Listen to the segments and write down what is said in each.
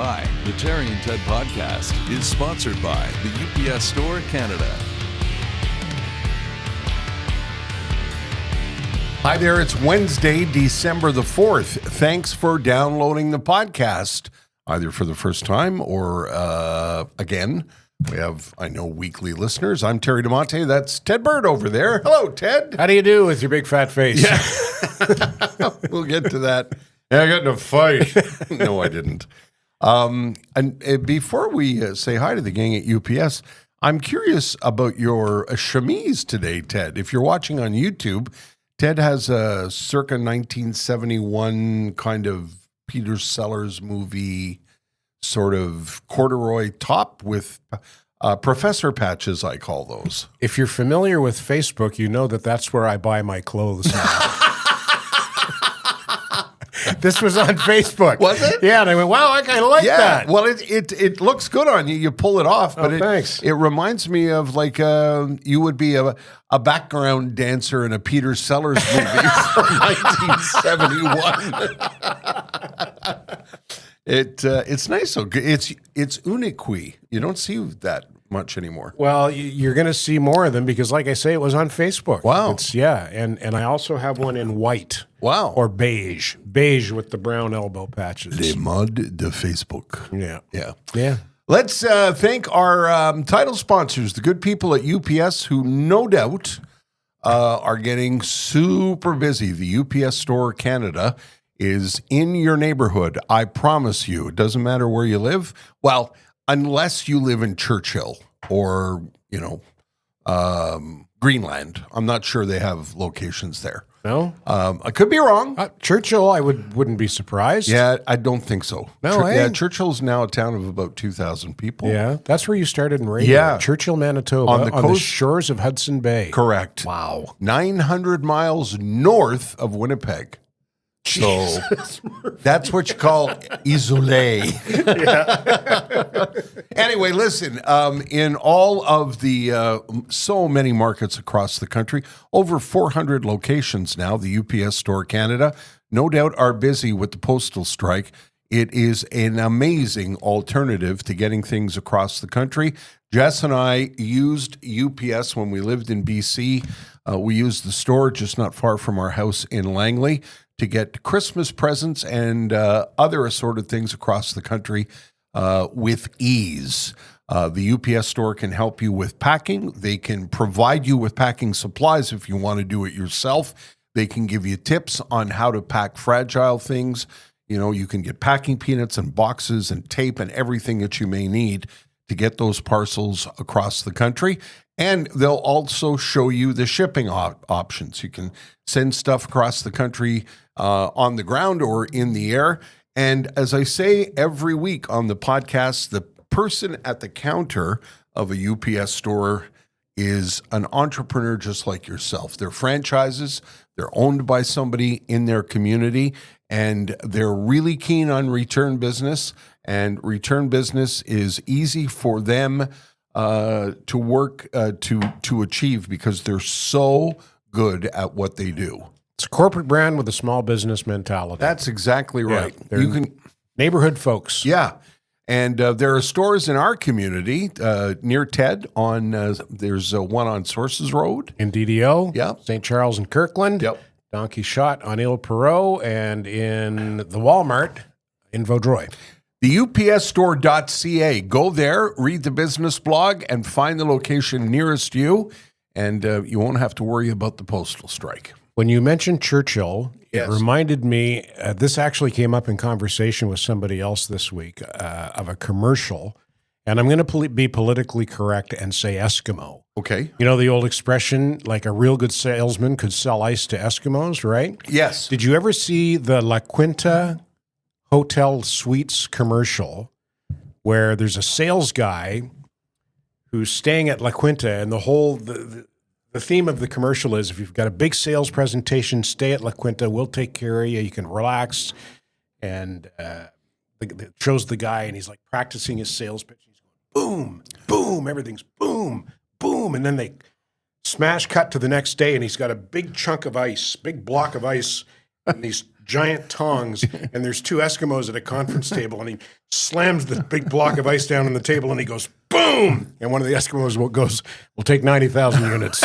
by. The Terry and Ted podcast is sponsored by the UPS Store Canada. Hi there, it's Wednesday, December the 4th. Thanks for downloading the podcast, either for the first time or again. We have, I know, weekly listeners. I'm Terry DeMonte. That's Ted Bird over there. Hello, Ted. How do you do with your big fat face? Yeah. We'll get to that. Yeah, I got in a fight. No, I didn't. And before we say hi to the gang at UPS, I'm curious about your chemise today, Ted. If you're watching on YouTube, Ted has a circa 1971 kind of Peter Sellers movie sort of corduroy top with professor patches, I call those. If you're familiar with Facebook, you know that that's where I buy my clothes now. This was on Facebook. Was it? Yeah, and I went, wow, I kind of like that. Well, it looks good on you. You pull it off, but thanks. It reminds me of like you would be a background dancer in a Peter Sellers movie from 1971. It's nice though. It's unique. You don't see that much anymore. Well, you're going to see more of them because, like I say, it was on Facebook. Wow. And I also have one in white. Wow. Or beige with the brown elbow patches. Les modes de Facebook. Yeah. Let's thank our title sponsors, the good people at UPS, who no doubt are getting super busy. The UPS Store Canada is in your neighborhood. I promise you. It doesn't matter where you live. Well, unless you live in Churchill or, Greenland. I'm not sure they have locations there. No? I could be wrong. Churchill, I wouldn't be surprised. Yeah, I don't think so. No, Yeah, Churchill's now a town of about 2,000 people. Yeah, that's where you started in radio. Yeah. Churchill, Manitoba, On the coast? shores of Hudson Bay. Correct. Wow. 900 miles north of Winnipeg. So that's what you call isolé. Anyway, listen, in all of the so many markets across the country, over 400 locations now, the UPS Store Canada, no doubt are busy with the postal strike. It is an amazing alternative to getting things across the country. Jess and I used UPS when we lived in BC. We used the store just not far from our house in Langley to get Christmas presents and other assorted things across the country with ease. The UPS store can help you with packing. They can provide you with packing supplies if you want to do it yourself. They can give you tips on how to pack fragile things. You can get packing peanuts and boxes and tape and everything that you may need to get those parcels across the country. And they'll also show you the shipping options. You can send stuff across the country on the ground or in the air. And as I say every week on the podcast, the person at the counter of a UPS store is an entrepreneur just like yourself. They're franchises. They're owned by somebody in their community, and they're really keen on return business. And return business is easy for them to work to achieve because they're so good at what they do. It's a corporate brand with a small business mentality. That's exactly right. Yeah, you can neighborhood folks. Yeah. And there are stores in our community near Ted on, there's one on Sources Road. In DDO. Yep. St. Charles and Kirkland. Yep. Donkey Shot on Ile Perot, and in the Walmart in Vaudreuil. The upsstore.ca. Go there, read the business blog, and find the location nearest you, and you won't have to worry about the postal strike. When you mentioned Churchill, Yes. It reminded me, this actually came up in conversation with somebody else this week, of a commercial, and I'm going to be politically correct and say Eskimo. Okay. You know the old expression, like a real good salesman could sell ice to Eskimos, right? Yes. Did you ever see the La Quinta Hotel Suites commercial where there's a sales guy who's staying at La Quinta, and the theme of the commercial is, if you've got a big sales presentation, stay at La Quinta. We'll take care of you. You can relax. And it shows the guy, and he's like practicing his sales pitch. He's going, boom, boom, everything's boom, boom. And then they smash cut to the next day, and he's got a big chunk of ice, big block of ice, and he's giant tongs, and there's two Eskimos at a conference table, and he slams the big block of ice down on the table, and he goes, boom! And one of the Eskimos goes, we'll take 90,000 units.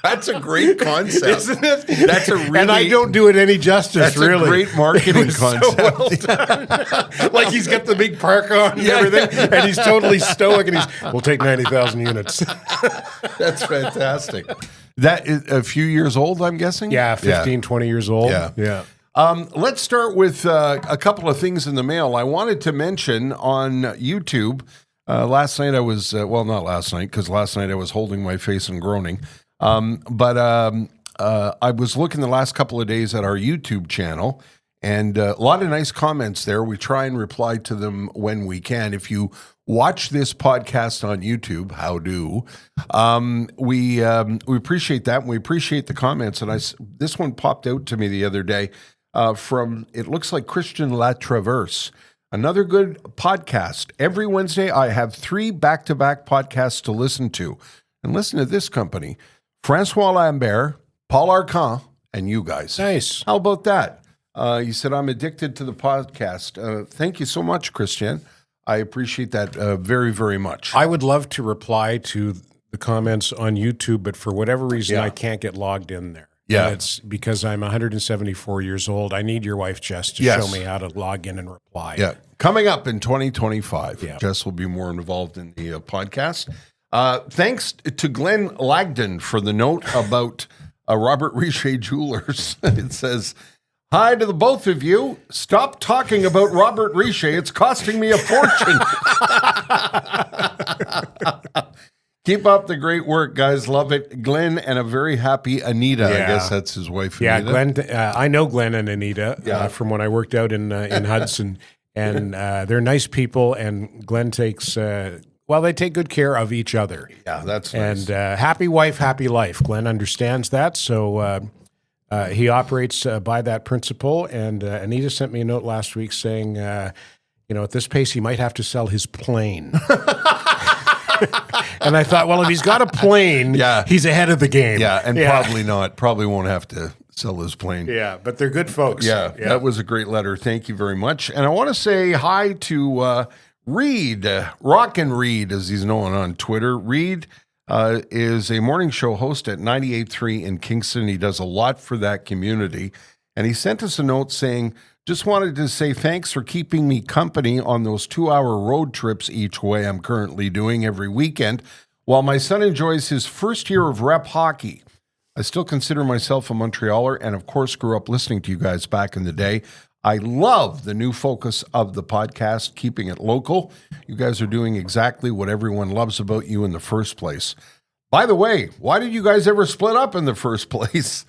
That's a great concept, Isn't it? That's a really, and I don't do it any justice, that's really. a great marketing concept. So well done. Like he's got the big park on and everything, and he's totally stoic, and we'll take 90,000 units. That's fantastic. That is a few years old, I'm guessing? Yeah, 15, 20 years old. Yeah. Let's start with a couple of things in the mail. I wanted to mention on YouTube, last night I was, well, not last night, because last night I was holding my face and groaning. But I was looking the last couple of days at our YouTube channel, and a lot of nice comments there. We try and reply to them when we can. If you watch this podcast on YouTube, how do? We appreciate that, and we appreciate the comments. And this one popped out to me the other day from, it looks like Christian Latraverse. Another good podcast. Every Wednesday, I have 3 back-to-back podcasts to listen to. And listen to this company. Francois Lambert, Paul Arcand, and you guys. Nice. How about that? You said, I'm addicted to the podcast. Thank you so much, Christian. I appreciate that very, very much. I would love to reply to the comments on YouTube, but for whatever reason, I can't get logged in there. Yeah. And it's because I'm 174 years old. I need your wife, Jess, to show me how to log in and reply. Yeah. Coming up in 2025, Yeah. Jess will be more involved in the podcast. Thanks to Glenn Lagden for the note about Robert Richer Jewelers. It says, hi to the both of you. Stop talking about Robert Richer. It's costing me a fortune. Keep up the great work, guys. Love it. Glenn and a very happy Anita. I guess that's his wife, Anita. Yeah, Glenn. I know Glenn and Anita from when I worked out in Hudson. And they're nice people, and Glenn takes... they take good care of each other. Yeah, that's nice. And happy wife, happy life. Glenn understands that, so he operates by that principle. And Anita sent me a note last week saying, at this pace, he might have to sell his plane. And I thought, well, if he's got a plane, he's ahead of the game. Yeah, and probably not. Probably won't have to sell his plane. Yeah, but they're good folks. Yeah, that was a great letter. Thank you very much. And I want to say hi to... Reed, Rockin' Reed, as he's known on Twitter. Reed is a morning show host at 98.3 in Kingston. He does a lot for that community. And he sent us a note saying, just wanted to say thanks for keeping me company on those 2-hour road trips each way I'm currently doing every weekend while my son enjoys his first year of rep hockey. I still consider myself a Montrealer and, of course, grew up listening to you guys back in the day. I love the new focus of the podcast, keeping it local. You guys are doing exactly what everyone loves about you in the first place. By the way, why did you guys ever split up in the first place?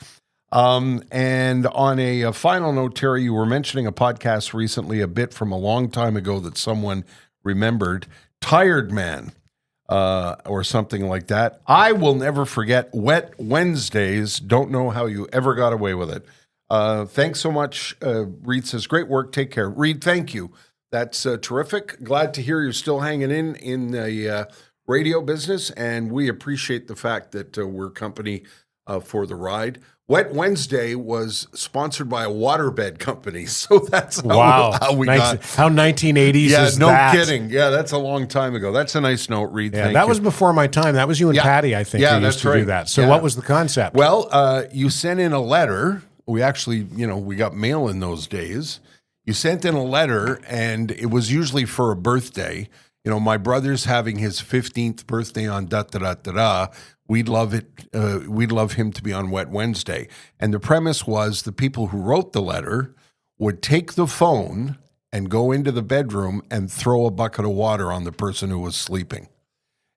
And on a final note, Terry, you were mentioning a podcast recently, a bit from a long time ago that someone remembered, Tired Man, or something like that. I will never forget Wet Wednesdays. Don't know how you ever got away with it. Thanks so much. Reed says, great work. Take care. Reed, thank you. That's terrific. Glad to hear you're still hanging in the radio business, and we appreciate the fact that we're company for the ride. Wet Wednesday was sponsored by a waterbed company, so that's how we got. How 1980s is no that? Kidding. Yeah, that's a long time ago. That's a nice note, Reed. Yeah, Thank that you. was before my time. That was you and Patty, I think, who used to do that. So what was the concept? Well, you sent in a letter. We actually, we got mail in those days. You sent in a letter, and it was usually for a birthday. My brother's having his 15th birthday on da-da-da-da-da. We'd love it. We'd love him to be on Wet Wednesday. And the premise was the people who wrote the letter would take the phone and go into the bedroom and throw a bucket of water on the person who was sleeping.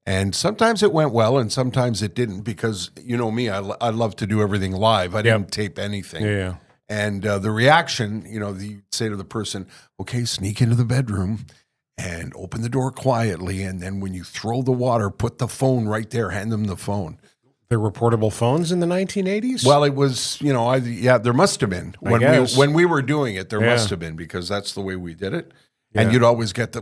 And sometimes it went well, and sometimes it didn't, because you know me, I love to do everything live. I didn't tape anything. Yeah. And the reaction, you say to the person, okay, sneak into the bedroom and open the door quietly. And then when you throw the water, put the phone right there, hand them the phone. The reportable phones in the 1980s? Well, it was, there must have been. When we were doing it, there must have been, because that's the way we did it. Yeah. And you'd always get the...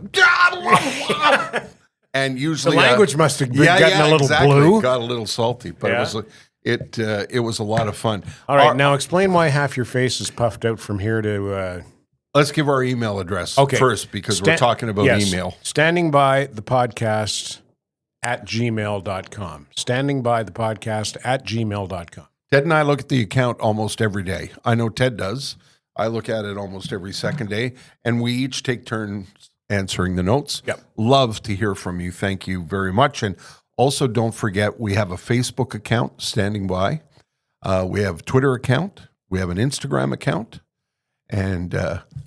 And usually... The language must have been getting a little blue. Got a little salty. But it was It was a lot of fun. All right, now explain why half your face is puffed out from here to... Let's give our email address first, because we're talking about email. Standing by the podcast at gmail.com. Standing by the podcast at gmail.com. Ted and I look at the account almost every day. I know Ted does. I look at it almost every second day, and we each take turns answering the notes. Yep. Love to hear from you. Thank you very much. And also, don't forget, we have a Facebook account, Standing By. We have a Twitter account. We have an Instagram account. And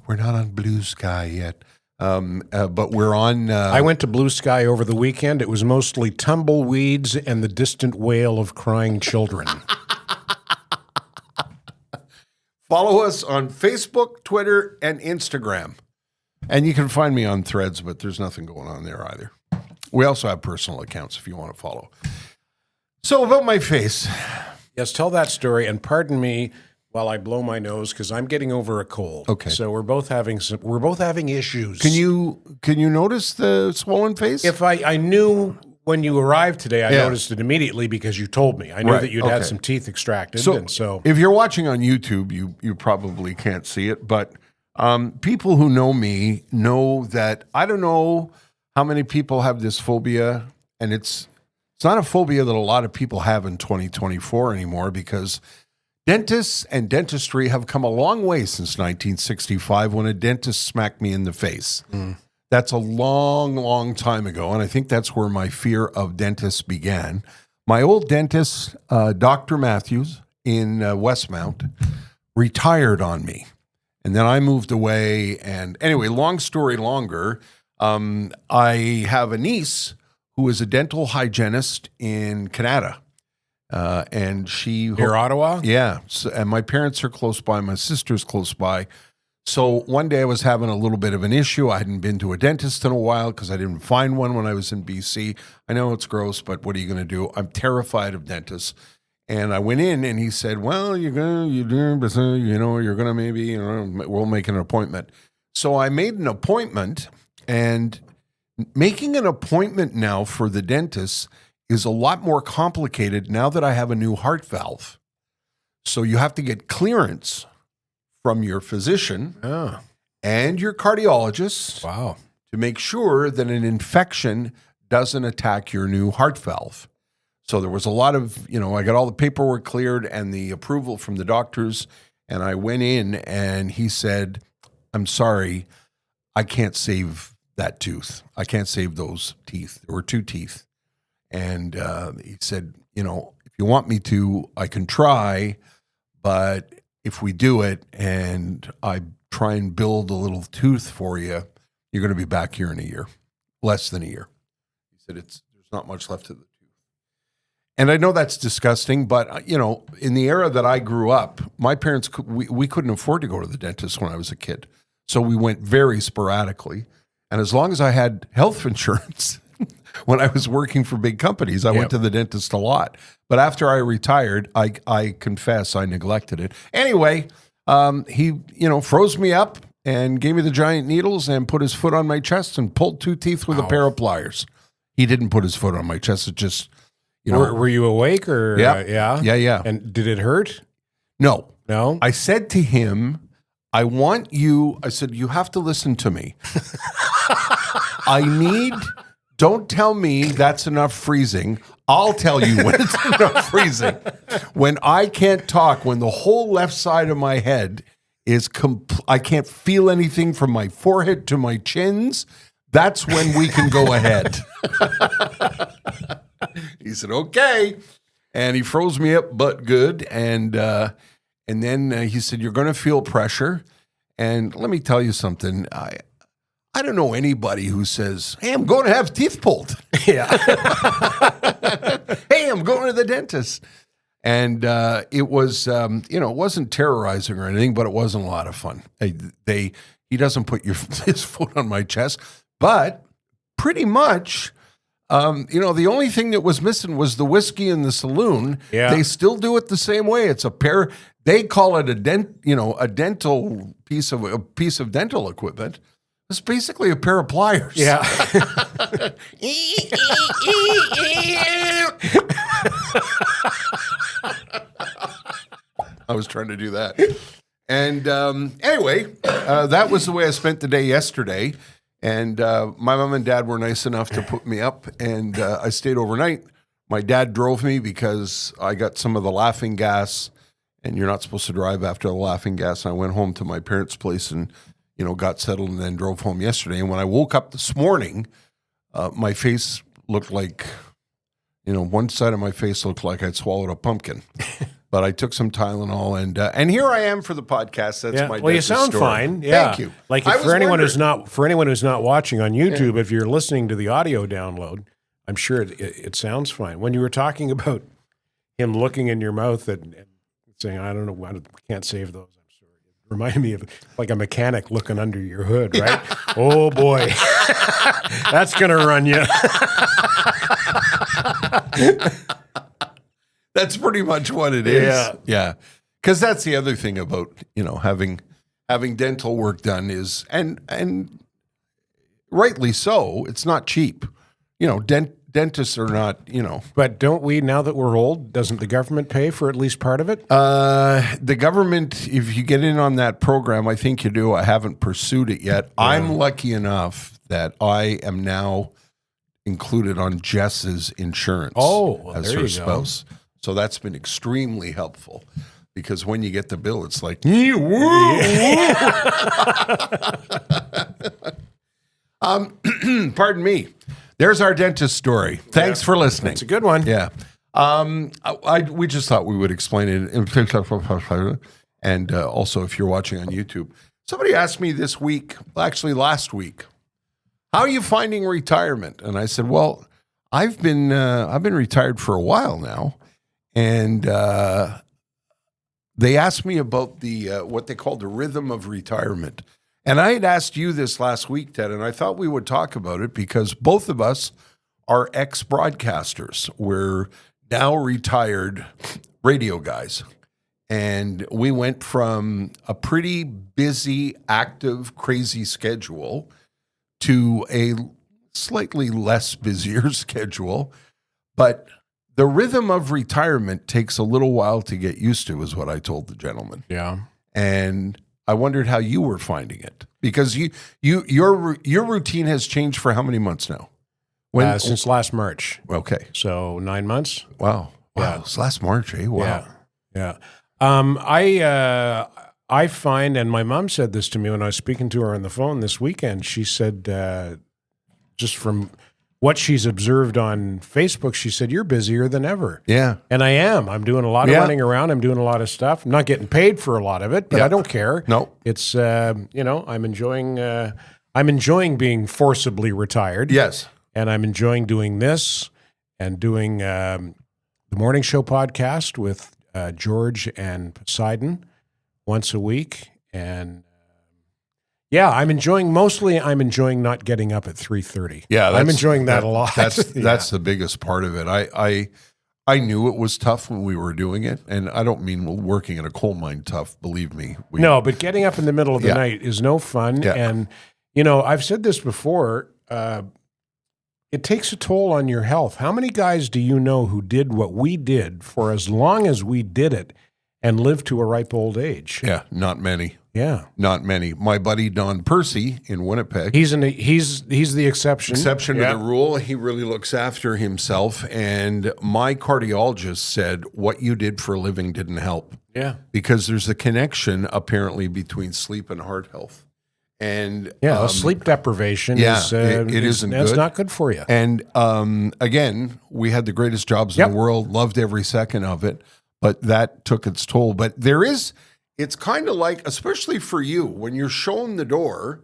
we're not on Blue Sky yet. But we're on... I went to Blue Sky over the weekend. It was mostly tumbleweeds and the distant wail of crying children. Follow us on Facebook, Twitter, and Instagram. And you can find me on Threads, but there's nothing going on there either. We also have personal accounts if you want to follow. So about my face. Yes, tell that story. And pardon me while I blow my nose, because I'm getting over a cold. Okay. So we're both having issues. Can you notice the swollen face? If I knew when you arrived today, I noticed it immediately because you told me. I knew that you'd had some teeth extracted. So if you're watching on YouTube, you probably can't see it, but people who know me know that I don't know how many people have this phobia, and it's not a phobia that a lot of people have in 2024 anymore, because dentists and dentistry have come a long way since 1965 when a dentist smacked me in the face. That's a long, long time ago, and I think that's where my fear of dentists began. My old dentist, Dr. Matthews in Westmount, retired on me, and then I moved away. And anyway, long story longer, I have a niece who is a dental hygienist in Canada. And she... Near Ottawa? Yeah. So, and my parents are close by. My sister's close by. So one day I was having a little bit of an issue. I hadn't been to a dentist in a while because I didn't find one when I was in BC. I know it's gross, but what are you going to do? I'm terrified of dentists. And I went in and he said, well, you're going to maybe, we'll make an appointment. So I made an appointment, and making an appointment now for the dentist is a lot more complicated now that I have a new heart valve. So you have to get clearance from your physician and your cardiologist to make sure that an infection doesn't attack your new heart valve. So there was a lot of, I got all the paperwork cleared and the approval from the doctors, and I went in and he said, I'm sorry, I can't save that tooth. I can't save those teeth. There were 2 teeth. And he said, if you want me to, I can try, but if we do it and I try and build a little tooth for you, you're going to be back here in a year, less than a year. He said, there's not much left of the tooth. And I know that's disgusting, but, in the era that I grew up, my parents, we couldn't afford to go to the dentist when I was a kid. So we went very sporadically. And as long as I had health insurance, when I was working for big companies, I went to the dentist a lot. But after I retired, I confess I neglected it. Anyway, he, froze me up and gave me the giant needles and put his foot on my chest and pulled 2 teeth with a pair of pliers. He didn't put his foot on my chest. It just, Were you awake or? Yeah. And did it hurt? No. No? I said to him, I said, you have to listen to me. Don't tell me that's enough freezing. I'll tell you when it's enough freezing. When I can't talk, when the whole left side of my head is, I can't feel anything from my forehead to my chins, that's when we can go ahead. He said, okay. And he froze me up, but good. And then he said, you're going to feel pressure. And let me tell you something. I don't know anybody who says, hey, I'm going to have teeth pulled. Yeah. Hey, I'm going to the dentist. And it was, it wasn't terrorizing or anything, but it wasn't a lot of fun. He doesn't put his foot on my chest, but pretty much, the only thing that was missing was the whiskey in the saloon. Yeah. They still do it the same way. It's they call it a dental piece of dental equipment. It's basically a pair of pliers. Yeah. I was trying to do that. And anyway, that was the way I spent the day yesterday. And my mom and dad were nice enough to put me up, and I stayed overnight. My dad drove me because I got some of the laughing gas, and you're not supposed to drive after the laughing gas. And I went home to my parents' place and, got settled and then drove home yesterday. And when I woke up this morning, my face looked like, one side of my face looked like I'd swallowed a pumpkin. But I took some Tylenol, and here I am for the podcast. That's my well, you sound story. fine. Yeah. Thank you. Like for anyone who's not watching on YouTube, if you're listening to the audio download, I'm sure it sounds fine. When you were talking about him looking in your mouth and saying, "I don't know, I can't save those," I'm sorry. It reminded me of like a mechanic looking under your hood, right? Oh boy, that's gonna run you. That's pretty much what it is. Yeah. Because that's the other thing about, having dental work done is, and rightly so, it's not cheap. Dentists are not, But don't we, now that we're old, doesn't the government pay for at least part of it? The government, if you get in on that program, I think you do. I haven't pursued it yet. Yeah. I'm lucky enough that I am now included on Jess's insurance as her spouse. So that's been extremely helpful because when you get the bill, it's like, pardon me. There's our dentist story. Thanks for listening. It's a good one. Yeah. We just thought we would explain it. And also, if you're watching on YouTube, somebody asked me this week, actually last week, how are you finding retirement? And I said, well, I've been retired for a while now. And they asked me about the what they call the rhythm of retirement. And I had asked you this last week, Ted, and I thought we would talk about it because both of us are ex-broadcasters. We're now retired radio guys. And we went from a pretty busy, active, crazy schedule to a slightly less busier schedule. But the rhythm of retirement takes a little while to get used to, is what I told the gentleman. Yeah. And I wondered how you were finding it because your routine has changed for how many months now? Since last March. Okay. So 9 months. Wow. Yeah. It's last March, eh? Wow. Yeah. I find, and my mom said this to me when I was speaking to her on the phone this weekend, she said, just from what she's observed on Facebook, she said, you're busier than ever. Yeah. And I am. I'm doing a lot of running around. I'm doing a lot of stuff. I'm not getting paid for a lot of it, but I don't care. No. It's, I'm enjoying being forcibly retired. Yes. And I'm enjoying doing this and doing the morning show podcast with George and Poseidon once a week. And I'm enjoying not getting up at 3:30. Yeah, I'm enjoying that a lot. That's the biggest part of it. I knew it was tough when we were doing it, and I don't mean working in a coal mine tough. Believe me. No, but getting up in the middle of the night is no fun. Yeah. And I've said this before. It takes a toll on your health. How many guys do you know who did what we did for as long as we did it and lived to a ripe old age? Yeah, not many. Yeah, not many. My buddy Don Percy in Winnipeg. He's the exception. Exception to the rule. He really looks after himself. And my cardiologist said what you did for a living didn't help. Yeah, because there's a connection apparently between sleep and heart health. And sleep deprivation is isn't good. It's not good for you. And again, we had the greatest jobs in the world, loved every second of it, but that took its toll. But it's kind of like, especially for you, when you're shown the door,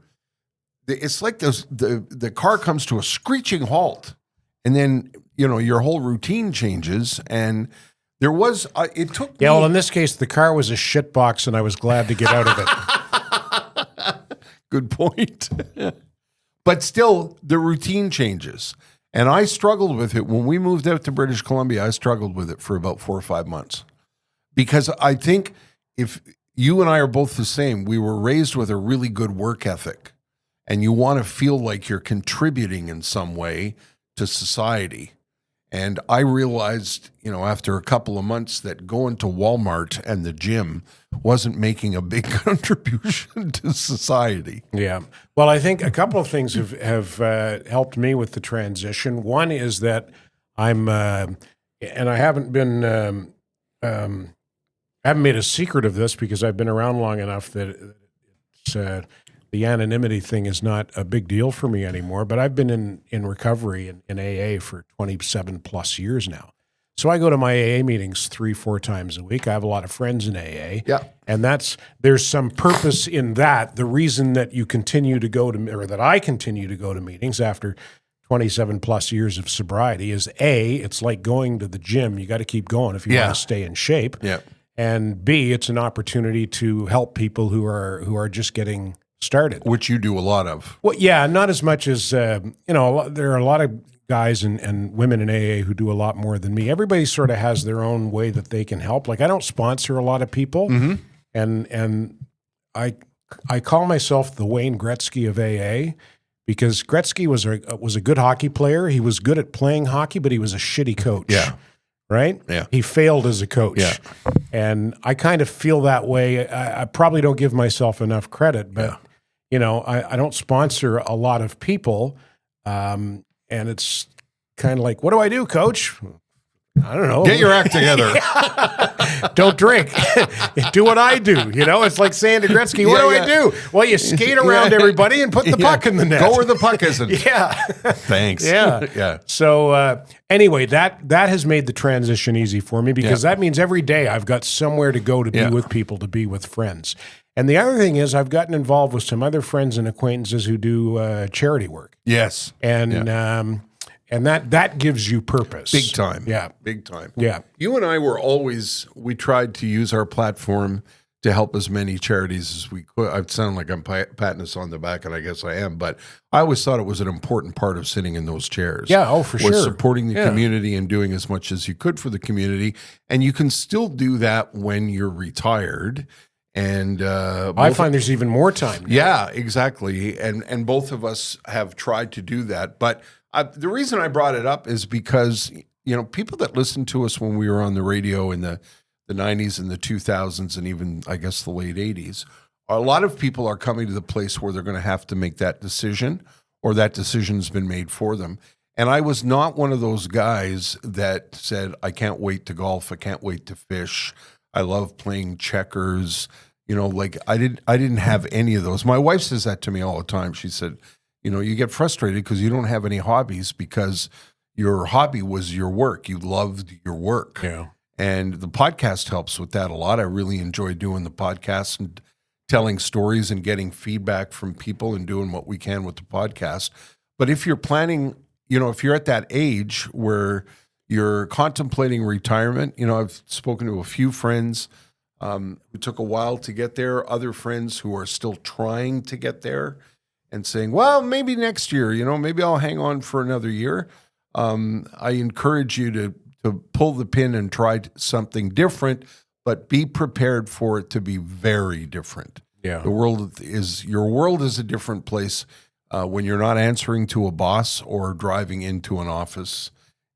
it's like the car comes to a screeching halt, and then your whole routine changes. And there was it took. Yeah, well, in this case, the car was a shit box, and I was glad to get out of it. Good point. But still, the routine changes. And I struggled with it. When we moved out to British Columbia, I struggled with it for about 4 or 5 months. Because I think if you and I are both the same, we were raised with a really good work ethic. And you want to feel like you're contributing in some way to society. And I realized, after a couple of months that going to Walmart and the gym wasn't making a big contribution to society. Yeah. Well, I think a couple of things have helped me with the transition. One is that I'm, and I haven't been, I haven't made a secret of this because I've been around long enough that it's, the anonymity thing is not a big deal for me anymore, but I've been in recovery in AA for 27 plus years now. So I go to my AA meetings 3-4 times a week. I have a lot of friends in AA. Yeah. And there's some purpose in that. The reason that you continue to go to, or that I continue to go to meetings after 27 plus years of sobriety is A, it's like going to the gym. You got to keep going if you want to stay in shape. Yeah. And B, it's an opportunity to help people who are just getting started. Which you do a lot of. Well, yeah, not as much as, there are a lot of guys and women in AA who do a lot more than me. Everybody sort of has their own way that they can help. Like I don't sponsor a lot of people. Mm-hmm. And I call myself the Wayne Gretzky of AA because Gretzky was a good hockey player. He was good at playing hockey, but he was a shitty coach. Yeah. Right? Yeah. He failed as a coach. Yeah. And I kind of feel that way. I probably don't give myself enough credit, but I don't sponsor a lot of people. And it's kind of like, what do I do, coach? I don't know. Get your act together. Don't drink. Do what I do. It's like saying to Gretzky, what do I do? Well, you skate around everybody and put the puck in the net. Go where the puck isn't. Yeah. Thanks. Yeah. Yeah. So anyway, that has made the transition easy for me because that means every day I've got somewhere to go to be with people, to be with friends. And the other thing is I've gotten involved with some other friends and acquaintances who do charity work. Yes. And that gives you purpose. Big time. Yeah. Big time. Yeah. You and I we tried to use our platform to help as many charities as we could. I sound like I'm patting us on the back, and I guess I am, but I always thought it was an important part of sitting in those chairs. Yeah, oh, for sure. Was supporting the community and doing as much as you could for the community. And you can still do that when you're retired. And I find there's even more time now. Yeah, exactly. And both of us have tried to do that. But the reason I brought it up is because, people that listened to us when we were on the radio in the 90s and the 2000s and even, I guess, the late 80s, a lot of people are coming to the place where they're going to have to make that decision, or that decision's been made for them. And I was not one of those guys that said, I can't wait to golf, I can't wait to fish, I love playing checkers. I didn't have any of those. My wife says that to me all the time. She said, you get frustrated because you don't have any hobbies because your hobby was your work. You loved your work. Yeah. And the podcast helps with that a lot. I really enjoy doing the podcast and telling stories and getting feedback from people and doing what we can with the podcast. But if you're planning, if you're at that age where you're contemplating retirement, I've spoken to a few friends who took a while to get there, other friends who are still trying to get there and saying, well, maybe next year, maybe I'll hang on for another year. I encourage you to pull the pin and try something different, but be prepared for it to be very different. Yeah. Your world is a different place when you're not answering to a boss or driving into an office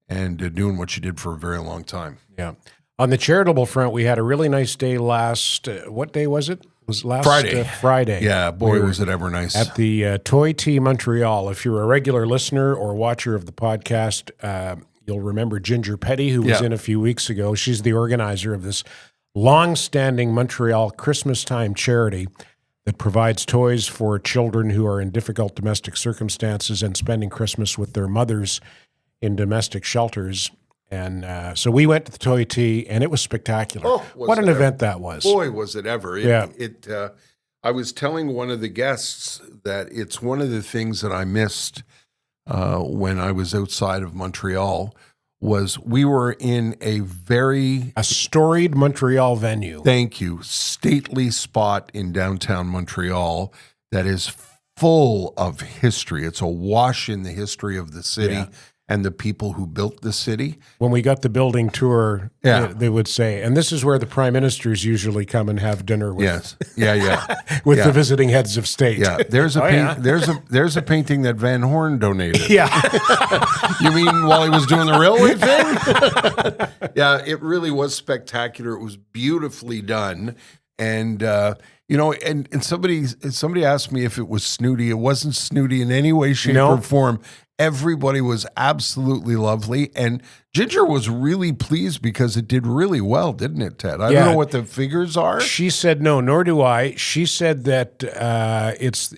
and doing what you did for a very long time. Yeah. On the charitable front, we had a really nice day last, what day was it? It was last Friday. Friday. Yeah, boy, was it ever nice. At the Toy Tea Montreal. If you're a regular listener or watcher of the podcast, you'll remember Ginger Petty, who was in a few weeks ago. She's the organizer of this long-standing Montreal Christmas time charity that provides toys for children who are in difficult domestic circumstances and spending Christmas with their mothers in domestic shelters. And so we went to the Toy Tea, and it was spectacular. Oh, what an event that was. Boy, was it ever. I was telling one of the guests that it's one of the things that I missed when I was outside of Montreal was we were in a storied Montreal venue. Thank you. Stately spot in downtown Montreal that is full of history. It's awash in the history of the city. Yeah. and the people who built the city. When we got the building tour, Yeah. they would say, and this is where the prime ministers usually come and have dinner with, Yes. Yeah. with Yeah. the visiting heads of state. Yeah. There's a Oh, yeah. there's a painting that Van Horn donated. Yeah. You mean while he was doing the railway thing? Yeah, it really was spectacular. It was beautifully done. And and somebody asked me if it was snooty. It wasn't snooty in any way, shape, No. or form. Everybody was absolutely lovely, and Ginger was really pleased because it did really well, didn't it, Ted? I don't know what the figures are. She said no, nor do I. She said that it's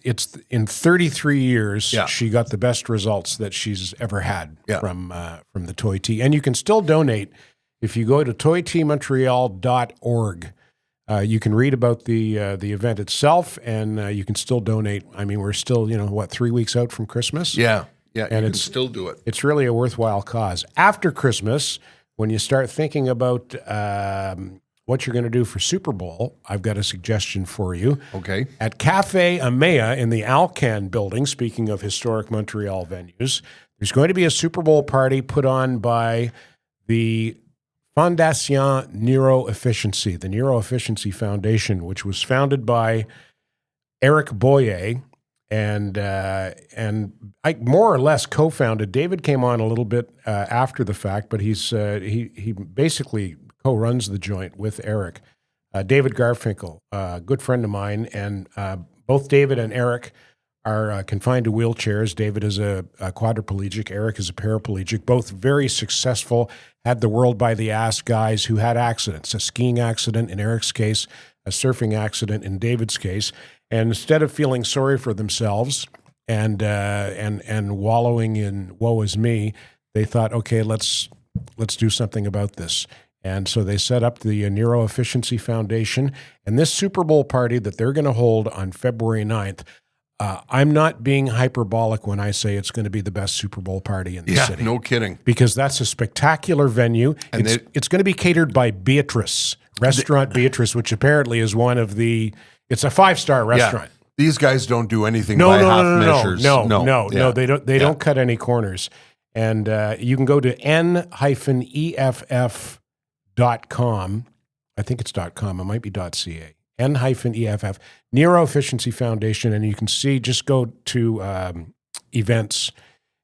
in 33 years Yeah. she got the best results that she's ever had Yeah. from the Toy Tea. And you can still donate if you go to toyteamontreal.org. You can read about the event itself, and you can still donate. I mean, we're still 3 weeks out from Christmas. Yeah, And you can it's- still do it. It's really a worthwhile cause. After Christmas, when you start thinking about what you're going to do for Super Bowl, I've got a suggestion for you. Okay. At Cafe Amea in the Alcan building, speaking of historic Montreal venues, there's going to be a Super Bowl party put on by the Fondation Neuro-Efficiency, the Neuro-Efficiency Foundation, which was founded by Eric Boyer, and I more or less co-founded. David came on a little bit after the fact, but he basically co-runs the joint with Eric. David Garfinkel, a good friend of mine, and both David and Eric are confined to wheelchairs. David is a quadriplegic. Eric is a paraplegic. Both very successful, had the world by the ass guys who had accidents, a skiing accident in Eric's case, a surfing accident in David's case. And instead of feeling sorry for themselves and wallowing in woe is me, they thought, okay, let's do something about this. And so they set up the Neuro Efficiency Foundation. And this Super Bowl party that they're going to hold on February 9th, I'm not being hyperbolic when I say it's going to be the best Super Bowl party in the city. No kidding. Because that's a spectacular venue. And It's going to be catered by Beatrice, Restaurant Beatrice, which apparently is one of the, it's a 5-star restaurant. These guys don't do anything by half measures. No, they don't cut any corners. And you can go to n-eff.com. I think it's .com. It might be .ca. N-EFF, Neuro Efficiency Foundation, and you can see, just go to events,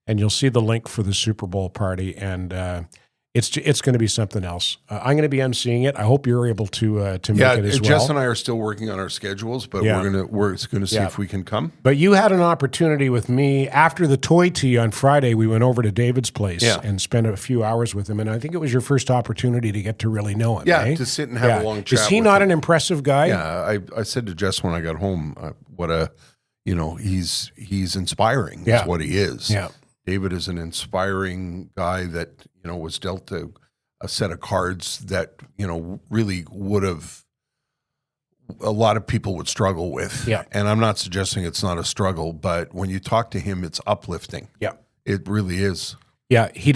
and you'll see the link for the Super Bowl party, and it's going to be something else. I'm going to be emceeing it. I hope you're able to make it as well. Jess and I are still working on our schedules, but we're gonna see if we can come. But you had an opportunity with me after the Toy Tea on Friday. We went over to David's place and spent a few hours with him, and I think it was your first opportunity to get to really know him. Yeah, to sit and have a long chat. Is he with not him. an impressive guy? Yeah, I said to Jess when I got home, he's inspiring. Is what he is. Yeah. David is an inspiring guy that was dealt a set of cards that really would have a lot of people would struggle with. Yeah. And I'm not suggesting it's not a struggle, but when you talk to him, it's uplifting. Yeah. It really is. Yeah, he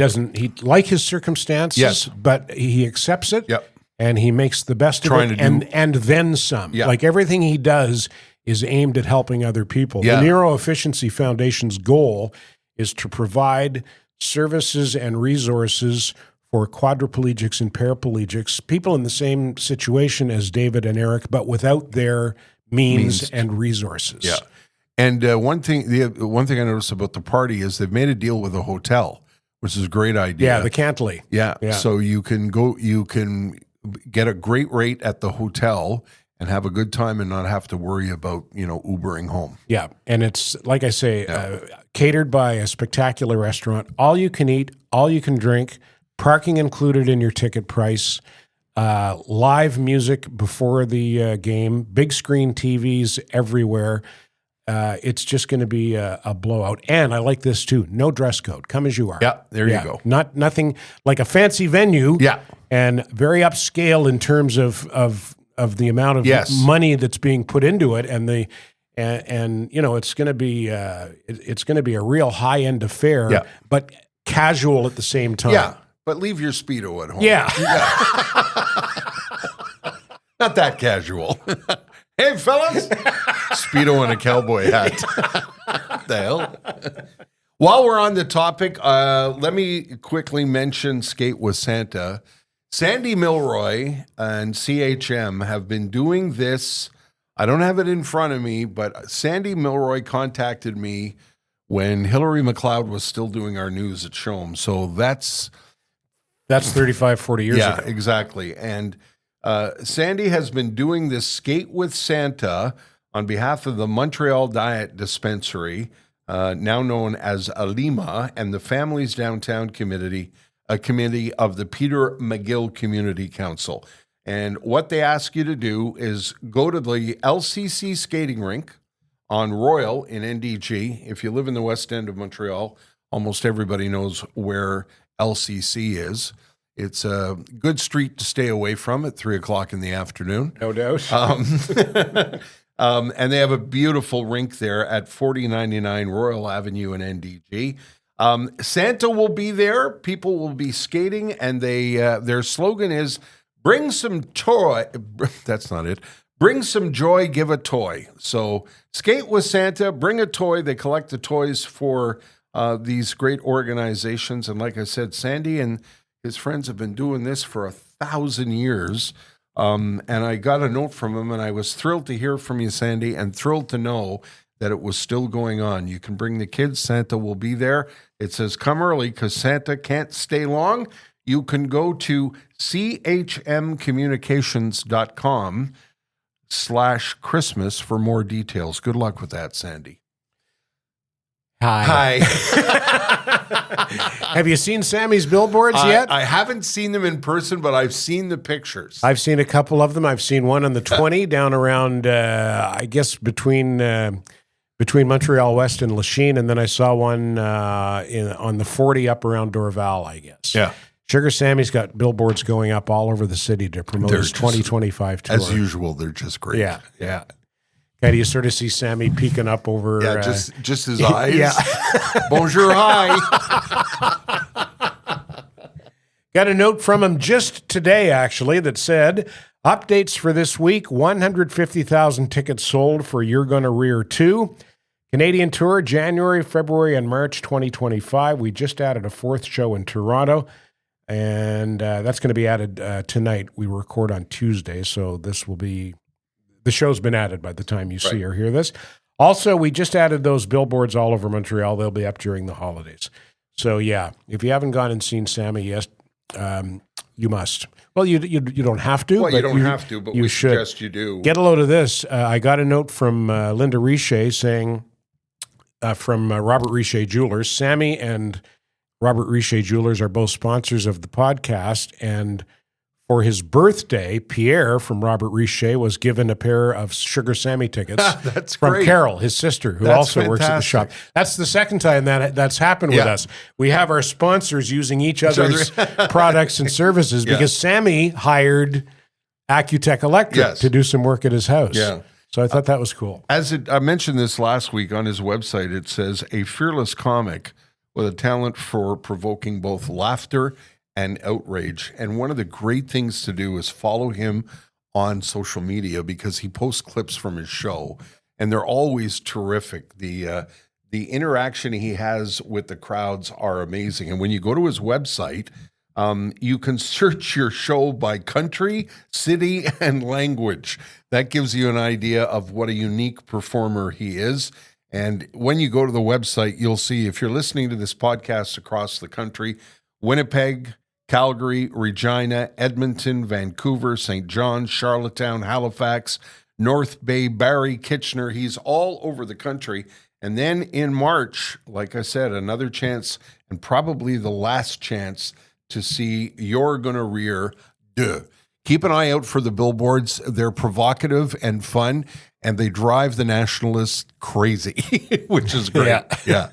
like his circumstances, but he accepts it. Yep. And he makes the best Trying of it, to do- and then some. Yeah. Like everything he does is aimed at helping other people. Yeah. The Neuro Efficiency Foundation's goal is to provide services and resources for quadriplegics and paraplegics, people in the same situation as David and Eric, but without their means and resources. Yeah. And one thing I noticed about the party is they've made a deal with a hotel, which is a great idea. Yeah, the Pantelis. Yeah. Yeah. So you can get a great rate at the hotel and have a good time and not have to worry about, Ubering home. Yeah. And it's, like I say, catered by a spectacular restaurant. All you can eat, all you can drink, parking included in your ticket price, live music before the game, big screen TVs everywhere. It's just going to be a blowout. And I like this too. No dress code. Come as you are. Yeah, there you go. Nothing like a fancy venue. Yeah. And very upscale in terms of the amount of money that's being put into it, and it's going to be a real high end affair, but casual at the same time. Yeah, but leave your Speedo at home. Yeah. Not that casual. Hey, fellas. Speedo and a cowboy hat. What the hell? While we're on the topic, let me quickly mention Skate with Santa. Sandy Milroy and CHM have been doing this. I don't have it in front of me, but Sandy Milroy contacted me when Hillary McLeod was still doing our news at Shome. So that's 35, 40 years ago. Yeah, exactly. And Sandy has been doing this Skate with Santa on behalf of the Montreal Diet Dispensary, now known as Alima, and the Families Downtown Committee, a committee of the Peter McGill Community Council. And what they ask you to do is go to the LCC skating rink on Royal in NDG. If you live in the west end of Montreal, almost everybody knows where LCC is. It's a good street to stay away from at 3 o'clock in the afternoon. No doubt. And they have a beautiful rink there at 4099 Royal Avenue in NDG. Santa will be there. People will be skating, and their slogan is, bring some toy. That's not it. Bring some joy, give a toy. So skate with Santa, bring a toy. They collect the toys for these great organizations. And like I said, Sandy and his friends have been doing this for 1,000 years. And I got a note from him, and I was thrilled to hear from you, Sandy, and thrilled to know that it was still going on. You can bring the kids. Santa will be there. It says come early because Santa can't stay long. You can go to chmcommunications.com/Christmas for more details. Good luck with that, Sandy. Hi. Have you seen Sammy's billboards yet? I haven't seen them in person, but I've seen the pictures. I've seen a couple of them. I've seen one on the 20 down around, I guess, between Montreal West and Lachine, and then I saw one on the 40 up around Dorval, I guess. Yeah. Sugar Sammy's got billboards going up all over the city to promote his 2025 tour. As usual, they're just great. Yeah. Okay, do you sort of see Sammy peeking up over... Yeah, just his eyes. Yeah. Bonjour, hi. Got a note from him just today, actually, that said, updates for this week, 150,000 tickets sold for You're Gonna Rear 2. Canadian Tour, January, February, and March 2025. We just added a fourth show in Toronto, and that's going to be added tonight. We record on Tuesday, so this will be... The show's been added by the time you see or hear this. Also, we just added those billboards all over Montreal. They'll be up during the holidays. So, yeah, if you haven't gone and seen Sammy yet, you must. Well, you don't have to. Well, but you don't have to, but we suggest you do. Get a load of this. I got a note from Linda Richer saying, from Robert Richer Jewelers, Sammy and Robert Richer Jewelers are both sponsors of the podcast, and for his birthday, Pierre from Robert Richer was given a pair of Sugar Sammy tickets from great. Carol, his sister, who also works at the shop. That's the second time that's happened with us. We have our sponsors using each other's products and services because Sammy hired Accutech Electric to do some work at his house. Yeah. So I thought that was cool. I mentioned this last week on his website. It says, a fearless comic with a talent for provoking both laughter and outrage. And one of the great things to do is follow him on social media because he posts clips from his show, and they're always terrific. The interaction he has with the crowds are amazing. And when you go to his website, you can search your show by country, city, and language. That gives you an idea of what a unique performer he is. And when you go to the website, you'll see, if you're listening to this podcast across the country, Winnipeg, Calgary, Regina, Edmonton, Vancouver, St. John, Charlottetown, Halifax, North Bay, Barrie, Kitchener. He's all over the country. And then in March, like I said, another chance, and probably the last chance, to see You're Gonna Rear 2. Keep an eye out for the billboards. They're provocative and fun, and they drive the nationalists crazy, which is great. Yeah.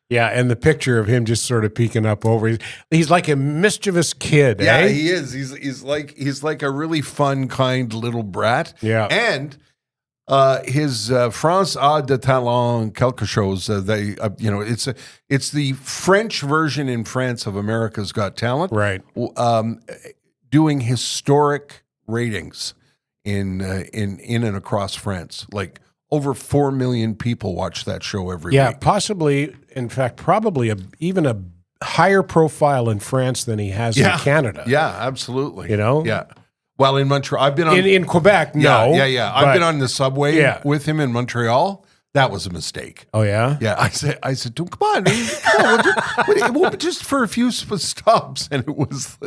Yeah, and the picture of him just sort of peeking up over. He's like a mischievous kid. Yeah, he is. He's like a really fun, kind little brat. Yeah, and his France a de talent quelque chose. It's the French version in France of America's Got Talent. Right. Doing historic ratings in and across France, like over 4 million people watch that show every Yeah, week. possibly. In fact, probably even a higher profile in France than he has in Canada. Yeah, absolutely. You know? Yeah. Well, in Montreal, I've been on In Quebec, no. Yeah. I've been on the subway with him in Montreal. That was a mistake. Oh yeah. Yeah, I said, to him, come on, it won't be just for a few stops, and it was.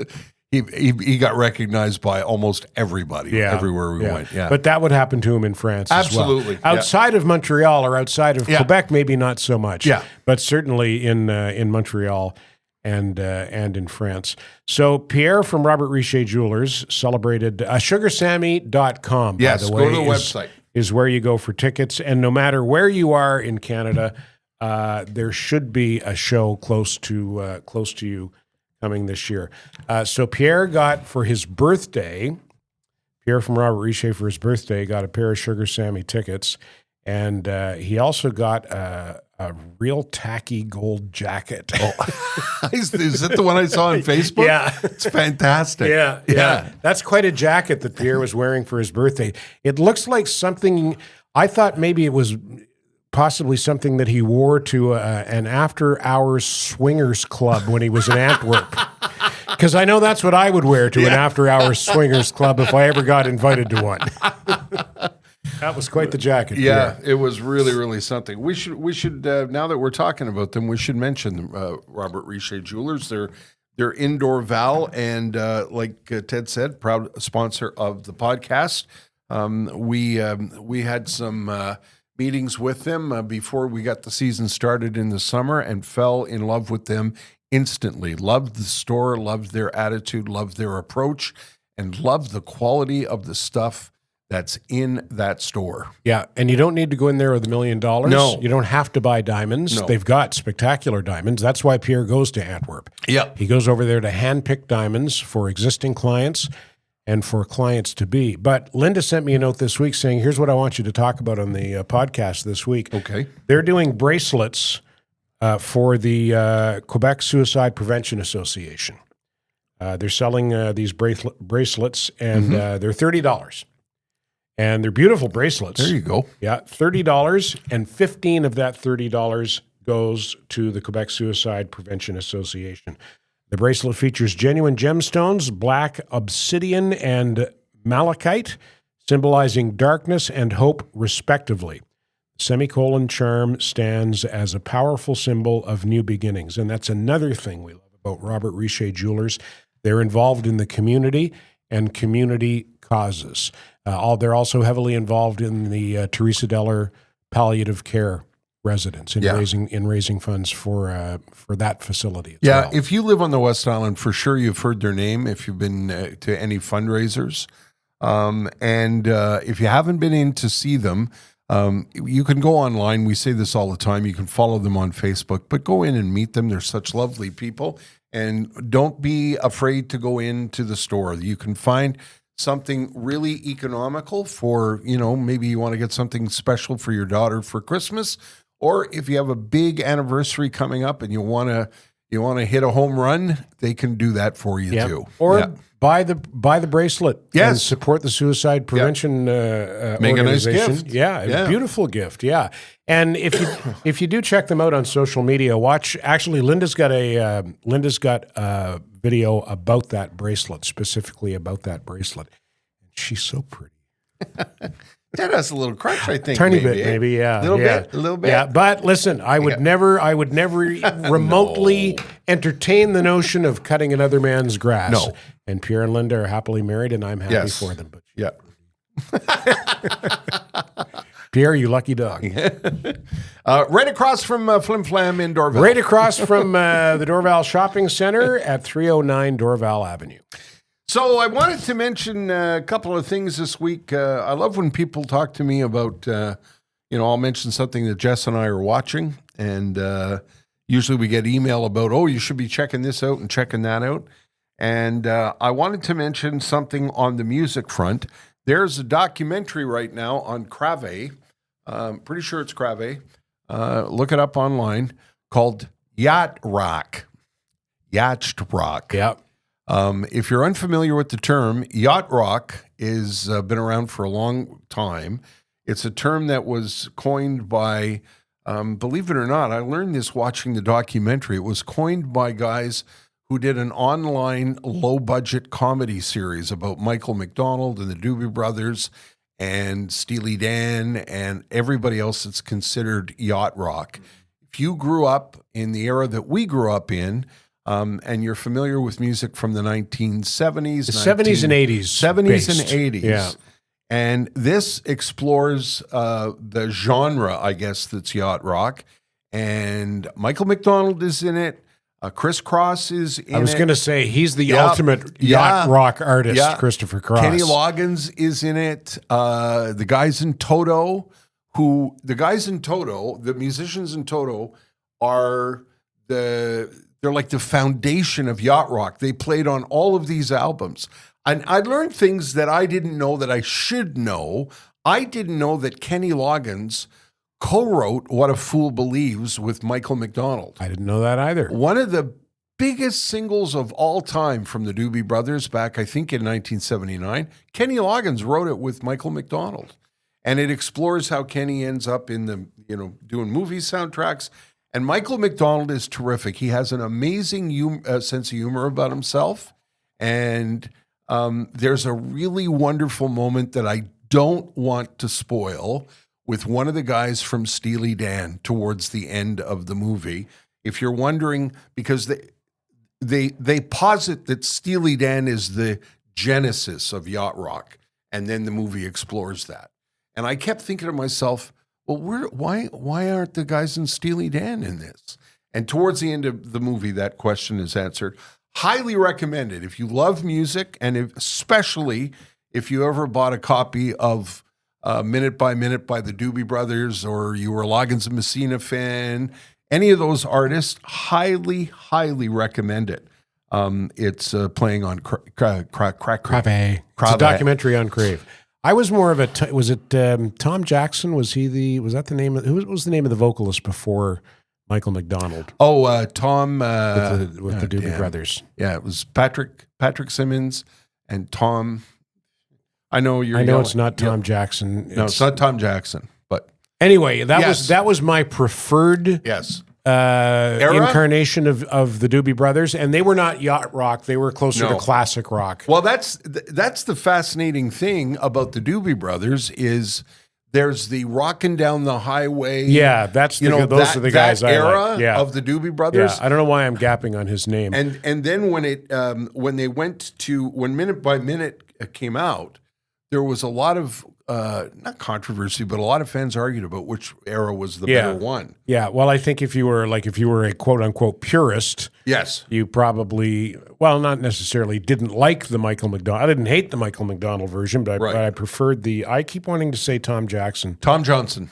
He got recognized by almost everybody everywhere we went. Yeah, but that would happen to him in France absolutely. as well. Outside of Montreal or outside of Quebec, maybe not so much. Yeah, but certainly in Montreal and in France. So Pierre from Robert Richer Jewelers celebrated sugarsammy.com. Yes, by the way, go to the website. Is where you go for tickets, and no matter where you are in Canada, there should be a show close to you coming this year. So Pierre got for his birthday, Pierre from Robert Richer for his birthday got a pair of Sugar Sammy tickets, and he also got a real tacky gold jacket. Oh. Is that the one I saw on Facebook? Yeah. It's fantastic. Yeah. That's quite a jacket that Pierre was wearing for his birthday. It looks like something, I thought maybe it was possibly something that he wore to an after-hours swingers club when he was in Antwerp. Because I know that's what I would wear to an after-hours swingers club if I ever got invited to one. That was quite the jacket. Yeah, it was really, really something. We should now that we're talking about them, we should mention Robert Richer Jewelers. They're in Dorval, and like Ted said, proud sponsor of the podcast. We had some meetings with them before we got the season started in the summer, and fell in love with them instantly. Loved the store, loved their attitude, loved their approach, and loved the quality of the stuff that's in that store. Yeah, and you don't need to go in there with $1 million. No. You don't have to buy diamonds. No. They've got spectacular diamonds. That's why Pierre goes to Antwerp. Yeah. He goes over there to handpick diamonds for existing clients and for clients to be. But Linda sent me a note this week saying, here's what I want you to talk about on the podcast this week. Okay. They're doing bracelets for the Quebec Suicide Prevention Association. They're selling these bracelets, and they're $30. And they're beautiful bracelets. There you go. Yeah, $30, and $15 of that $30 goes to the Quebec Suicide Prevention Association. The bracelet features genuine gemstones, black obsidian and malachite, symbolizing darkness and hope, respectively. Semicolon charm stands as a powerful symbol of new beginnings. And that's another thing we love about Robert Richer Jewelers. They're involved in the community and community causes. They're also heavily involved in the Teresa Deller palliative care residence in raising funds for that facility. As well. If you live on the West Island, for sure you've heard their name if you've been to any fundraisers. And if you haven't been in to see them, you can go online. We say this all the time. You can follow them on Facebook, but go in and meet them. They're such lovely people. And don't be afraid to go into the store. You can find something really economical for, maybe you want to get something special for your daughter for Christmas, or if you have a big anniversary coming up and you want to hit a home run, they can do that for you too. Or buy the bracelet and Yes. support the suicide prevention Make a nice organization. gift. Yeah, a beautiful gift. Yeah, and if you do check them out on social media, watch. Actually, Linda's got a video about that bracelet, specifically about that bracelet. She's so pretty. That has a little crunch, I think. Tiny bit, maybe, yeah. A little bit. Yeah, but listen, I would never remotely entertain the notion of cutting another man's grass. No. And Pierre and Linda are happily married, and I'm happy for them. But Yeah. Pierre, you lucky dog. Right across from Flim Flam in Dorval. Right across from the Dorval Shopping Center at 309 Dorval Avenue. So I wanted to mention a couple of things this week. I love when people talk to me about, I'll mention something that Jess and I are watching, and usually we get email about, you should be checking this out and checking that out. And I wanted to mention something on the music front. There's a documentary right now on Crave. Pretty sure it's Crave. Look it up online, called Yacht Rock. Yacht Rock. Yeah. If you're unfamiliar with the term, yacht rock is been around for a long time. It's a term that was coined by, believe it or not, I learned this watching the documentary. It was coined by guys who did an online low-budget comedy series about Michael McDonald and the Doobie Brothers and Steely Dan and everybody else that's considered yacht rock. If you grew up in the era that we grew up in, and you're familiar with music from the 1970s, 70s and 80s. 70s based. and 80s. Yeah. And this explores the genre, I guess, that's yacht rock. And Michael McDonald is in it. Chris Cross is in it. I was going to say, he's the ultimate yacht rock artist, Christopher Cross. Kenny Loggins is in it. The guys in Toto, the musicians in Toto they're like the foundation of yacht rock. They played on all of these albums. And I learned things that I didn't know that I should know. I didn't know that Kenny Loggins co-wrote What a Fool Believes with Michael McDonald. I didn't know that either. One of the biggest singles of all time from the Doobie Brothers back, I think, in 1979. Kenny Loggins wrote it with Michael McDonald. And it explores how Kenny ends up in the, doing movie soundtracks. And Michael McDonald is terrific. He has an amazing sense of humor about himself. And there's a really wonderful moment that I don't want to spoil with one of the guys from Steely Dan towards the end of the movie. If you're wondering, because they posit that Steely Dan is the genesis of yacht rock, and then the movie explores that. And I kept thinking to myself, well, why aren't the guys in Steely Dan in this? And towards the end of the movie, that question is answered. Highly recommended if you love music, and especially if you ever bought a copy of Minute by Minute by the Doobie Brothers, or you were a Loggins and Messina fan, any of those artists, highly, highly recommend it. It's playing on Crave. It's a documentary on Crave. I was more of a. Was it Tom Jackson? Was that the name? Who was the name of the vocalist before Michael McDonald? Oh, Tom with the Doobie Brothers. Yeah, it was Patrick Simmons and Tom. I know it's not Tom Jackson. No, it's not Tom Jackson. But anyway, that was my preferred. Yes. Incarnation of the Doobie Brothers, and they were not yacht rock; they were closer to classic rock. Well, that's the fascinating thing about the Doobie Brothers is there's the rocking down the highway. Yeah, those are the guys that era I like. Yeah. of the Doobie Brothers. Yeah, I don't know why I'm gapping on his name. And then when Minute by Minute came out, there was a lot of not controversy, but a lot of fans argued about which era was the better one. Yeah, well, I think if you were a quote unquote purist, yes, you probably, well, not necessarily didn't like the Michael McDonald. I didn't hate the Michael McDonald version, but I preferred I keep wanting to say Tom Johnson. Tom Johnson.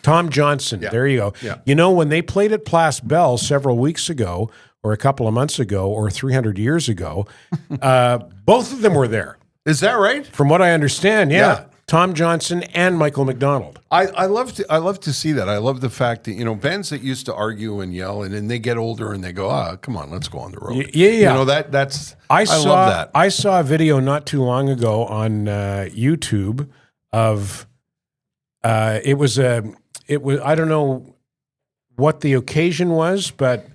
Yeah. There you go. Yeah. When they played at Place Belle several weeks ago, or a couple of months ago, or 300 years ago, both of them were there. Is that right? From what I understand, yeah. Tom Johnson and Michael McDonald. I love to see that. I love the fact that bands that used to argue and yell, and then they get older and they go, come on, let's go on the road. Yeah. I love that. I saw a video not too long ago on YouTube of it was I don't know what the occasion was, but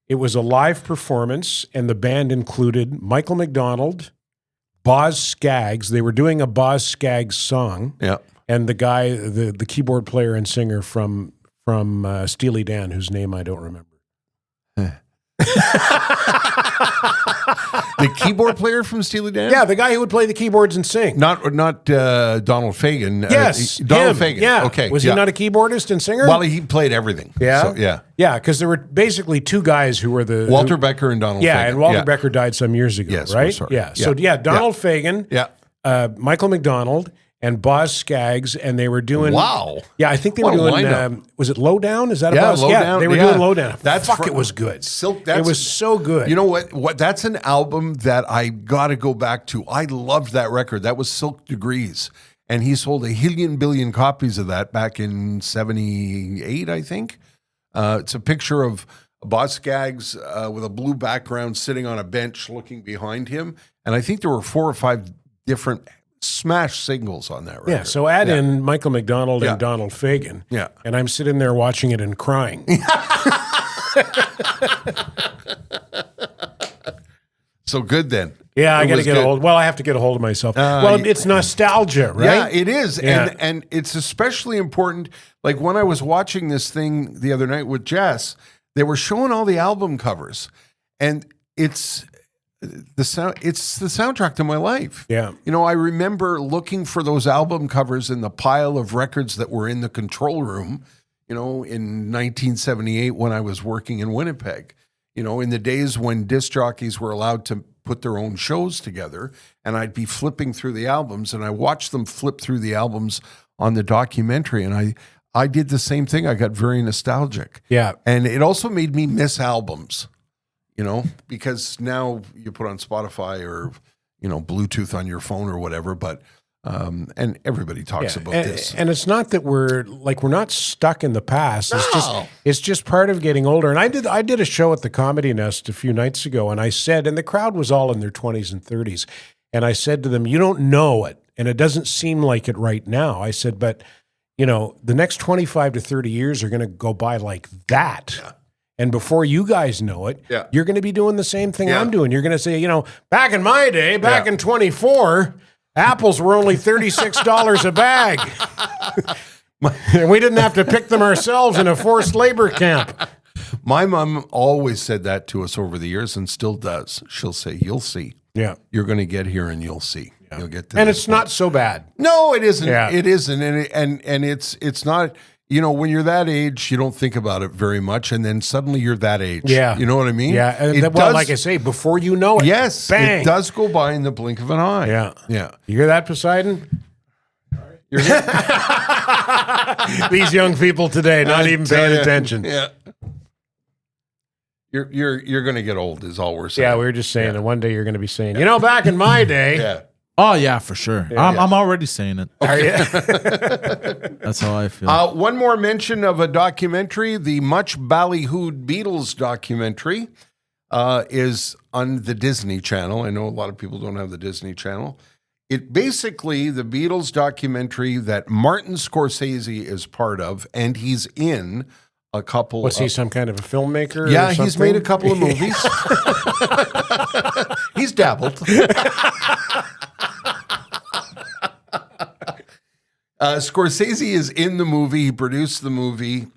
it was a live performance, and the band included Michael McDonald, Boz Scaggs. They were doing a Boz Scaggs song. Yeah. And the guy, the keyboard player and singer from Steely Dan, whose name I don't remember. The keyboard player from Steely Dan? Yeah, the guy who would play the keyboards and sing. Not Donald Fagen. Yes, Donald Fagen. Yeah. Okay. Was he not a keyboardist and singer? Well, he played everything. Yeah. So, yeah. Yeah, because there were basically two guys who were the Walter Becker and Donald Fagen. Yeah, and Walter Becker died some years ago, yes, right? Sorry. Yeah. So Donald Fagen, Michael McDonald, and Boz Scaggs, and they were doing. Wow. Yeah, I think they were doing. Was it Lowdown? Is that a Boz? Lowdown. They were doing Lowdown. It was good. It was so good. You know what? That's an album that I got to go back to. I loved that record. That was Silk Degrees, and he sold 1 billion copies of that back in '78, I think. It's a picture of Boz Scaggs with a blue background, sitting on a bench, looking behind him, and I think there were 4 or 5 different smash singles on that record. Yeah, so add in Michael McDonald and Donald Fagen. Yeah. And I'm sitting there watching it and crying. So good then. Yeah, I It got to was get good. a hold. Well, I have to get a hold of myself. Well, it's nostalgia, right? Yeah, it is. Yeah. And it's especially important. Like when I was watching this thing the other night with Jess, they were showing all the album covers. And it's the soundtrack to my life. Yeah. You know, I remember looking for those album covers in the pile of records that were in the control room, you know, in 1978 when I was working in Winnipeg. You know, in the days when disc jockeys were allowed to put their own shows together, and I'd be flipping through the albums, and I watched them flip through the albums on the documentary, and I did the same thing. I got very nostalgic. Yeah. And it also made me miss albums, you know, because now you put on Spotify or, you know, Bluetooth on your phone or whatever, but and everybody talks about this. And it's not that we're not stuck in the past. It's just part of getting older. And I did a show at the Comedy Nest a few nights ago, and I said, and the crowd was all in their 20s and 30s, and I said to them, you don't know it, and it doesn't seem like it right now. I said, but you know, the next 25 to 30 years are going to go by like that. Yeah. And before you guys know it, you're going to be doing the same thing I'm doing. You're going to say, you know, back in my day, back in 24, apples were only $36 a bag. And we didn't have to pick them ourselves in a forced labor camp. My mom always said that to us over the years and still does. She'll say, you'll see. Yeah. You're going to get here and you'll see. Yeah. You'll get to and this it's point. not so bad. No, it isn't. Yeah. It isn't. And it's not, you know, when you're that age, you don't think about it very much. And then suddenly you're that age. Yeah. You know what I mean? Yeah. And like I say, before you know it, yes, bang. it does go by in the blink of an eye. Yeah. Yeah. You hear that, Poseidon? You're These young people today not even paying attention. Yeah. You're going to get old is all we're saying. Yeah, we were just saying that one day you're going to be saying, you know, back in my day. Yeah. Oh, yeah, for sure. I'm already saying it. Are you? That's how I feel. One more mention of a documentary, the much ballyhooed Beatles documentary is on the Disney Channel. I know a lot of people don't have the Disney Channel. It basically, the Beatles documentary that Martin Scorsese is part of, and he's in a couple. Was he some kind of a filmmaker? Yeah, or he's made a couple of movies. He's dabbled. Scorsese is in the movie. He produced the movie.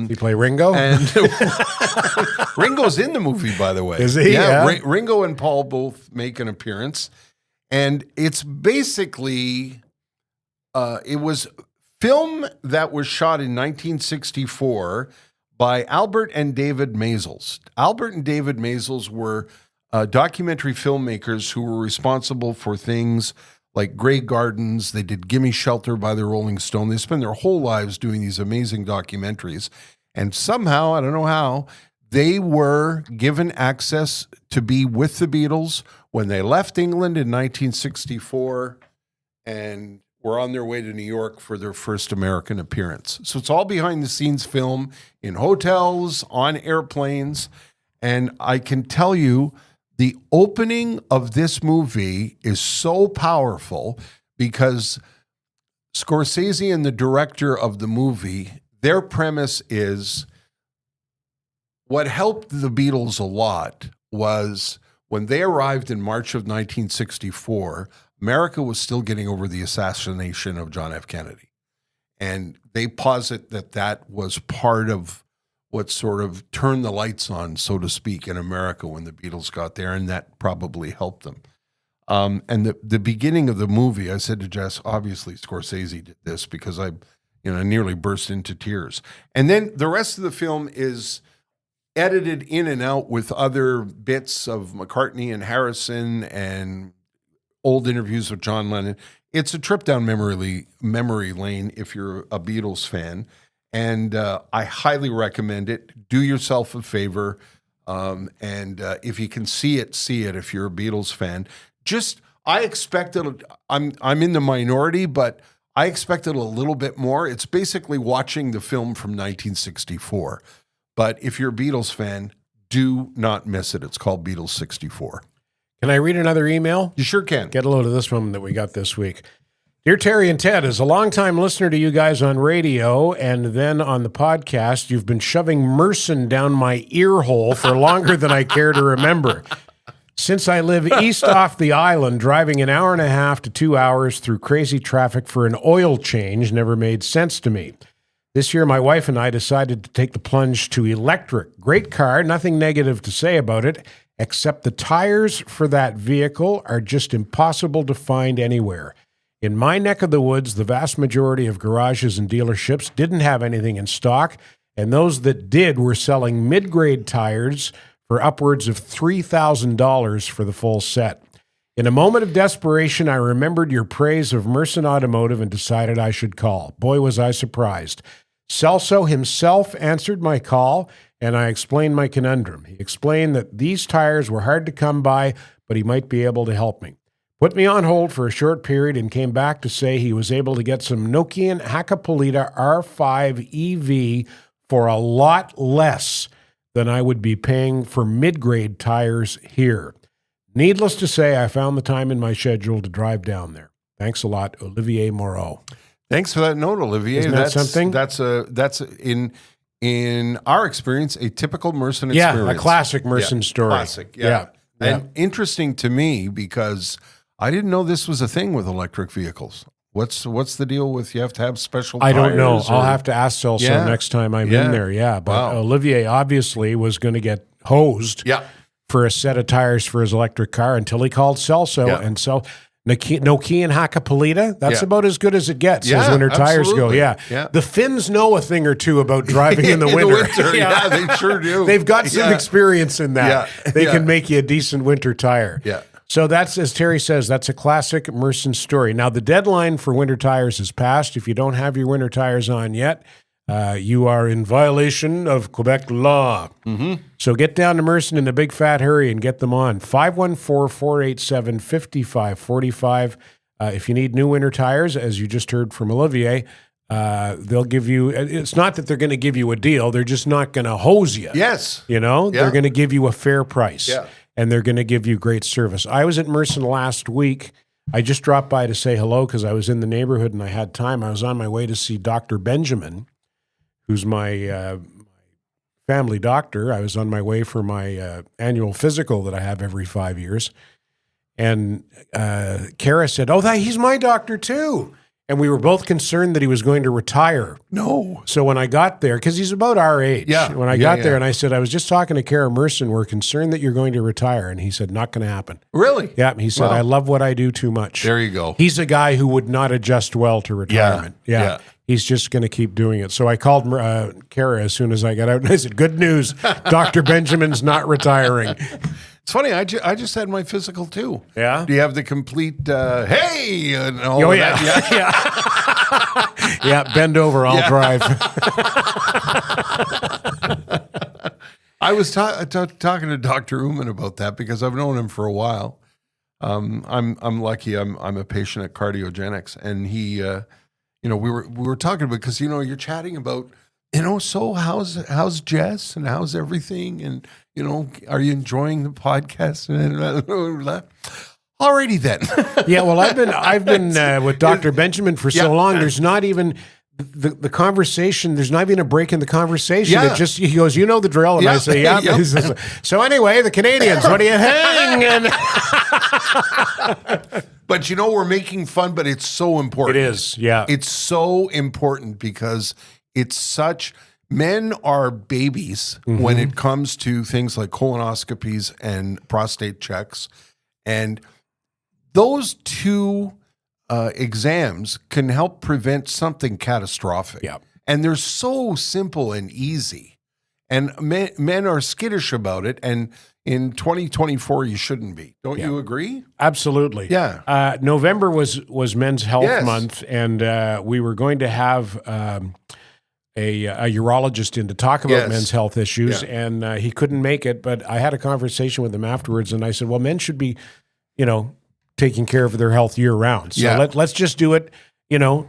He play Ringo? And Ringo's in the movie, by the way. Is he? Yeah. Ringo and Paul both make an appearance. And it's basically, it was film that was shot in 1964 by Albert and David Maysles. Albert and David Maysles were documentary filmmakers who were responsible for things like Grey Gardens. They did Gimme Shelter by the Rolling Stone. They spent their whole lives doing these amazing documentaries. And somehow, I don't know how, they were given access to be with the Beatles when they left England in 1964 and were on their way to New York for their first American appearance. So it's all behind the scenes film in hotels, on airplanes. And I can tell you, the opening of this movie is so powerful because Scorsese and the director of the movie, their premise is what helped the Beatles a lot was when they arrived in March of 1964, America was still getting over the assassination of John F. Kennedy. And they posit that that was part of what sort of turned the lights on, so to speak, in America when the Beatles got there, and that probably helped them. And the beginning of the movie, I said to Jess, obviously Scorsese did this because I nearly burst into tears. And then the rest of the film is edited in and out with other bits of McCartney and Harrison and old interviews with John Lennon. It's a trip down memory lane if you're a Beatles fan. And I highly recommend it. Do yourself a favor. And if you can see it if you're a Beatles fan. I expected, I'm in the minority, but I expected a little bit more. It's basically watching the film from 1964. But if you're a Beatles fan, do not miss it. It's called Beatles 64. Can I read another email? You sure can. Get a load of this one that we got this week. Dear Terry and Ted, as a longtime listener to you guys on radio and then on the podcast, you've been shoving Merson down my ear hole for longer than I care to remember. Since I live east off the island, driving an hour and a half to 2 hours through crazy traffic for an oil change never made sense to me. This year, my wife and I decided to take the plunge to electric. Great car, nothing negative to say about it, except the tires for that vehicle are just impossible to find anywhere. In my neck of the woods, the vast majority of garages and dealerships didn't have anything in stock, and those that did were selling mid-grade tires for upwards of $3,000 for the full set. In a moment of desperation, I remembered your praise of Merson Automotive and decided I should call. Boy, was I surprised. Celso himself answered my call, and I explained my conundrum. He explained that these tires were hard to come by, but he might be able to help me. Put me on hold for a short period and came back to say he was able to get some Nokian Hakkapeliitta R5 EV for a lot less than I would be paying for mid-grade tires here. Needless to say, I found the time in my schedule to drive down there. Thanks a lot, Olivier Moreau. Thanks for that note, Olivier. Isn't that something? That's in our experience a typical Merson experience. Yeah, a classic Merson story. Classic, yeah. And interesting to me because I didn't know this was a thing with electric vehicles. What's the deal with you have to have special tires? I don't know. I'll have to ask Celso next time I'm in there. Yeah, but Olivier obviously was going to get hosed for a set of tires for his electric car until he called Celso. And so Nokian Hakkapeliitta, that's about as good as it gets as winter tires go. Yeah. The Finns know a thing or two about driving in the winter. Yeah, they sure do. They've got some experience in that. They can make you a decent winter tire. Yeah. So that's, as Terry says, that's a classic Merson story. Now, the deadline for winter tires has passed. If you don't have your winter tires on yet, you are in violation of Quebec law. Mm-hmm. So get down to Merson in a big fat hurry and get them on. 514-487-5545. If you need new winter tires, as you just heard from Olivier, they'll give you, it's not that they're going to give you a deal. They're just not going to hose you. Yes. They're going to give you a fair price. Yeah. And they're going to give you great service. I was at Merson last week. I just dropped by to say hello because I was in the neighborhood and I had time. I was on my way to see Dr. Benjamin, who's my family doctor. I was on my way for my annual physical that I have every 5 years. And Kara said, he's my doctor too. And we were both concerned that he was going to retire. No. So when I got there, because he's about our age, when I got there and I said, I was just talking to Kara Merson, we're concerned that you're going to retire. And he said, not going to happen. Really? Yeah. He said, I love what I do too much. There you go. He's a guy who would not adjust well to retirement. Yeah. He's just going to keep doing it. So I called Kara as soon as I got out and I said, good news, Dr. Benjamin's not retiring. It's funny. I just had my physical too. Yeah. Do you have the complete hey and all of that? Yeah. Bend over. I'll drive. I was talking to Dr. Uman about that because I've known him for a while. I'm lucky. I'm a patient at Cardiogenics, and he, we were talking about because you're chatting about. So how's Jess and how's everything? And, are you enjoying the podcast? Alrighty then. Yeah, well, I've been with Dr. Benjamin for so long. There's not even the conversation. There's not even a break in the conversation. Yeah. It just, he goes, you know the drill. And I say, yeah. He says, so anyway, the Canadians, what are you hanging? But we're making fun, but it's so important. It is, yeah. It's so important because men are babies when it comes to things like colonoscopies and prostate checks. And those two exams can help prevent something catastrophic. Yeah. And they're so simple and easy. And men are skittish about it. And in 2024, you shouldn't be. Don't you agree? Absolutely. Yeah. November was Men's Health Month, and we were going to have a urologist in to talk about men's health issues, and he couldn't make it. But I had a conversation with him afterwards, and I said, well, men should be, taking care of their health year round. So let's just do it,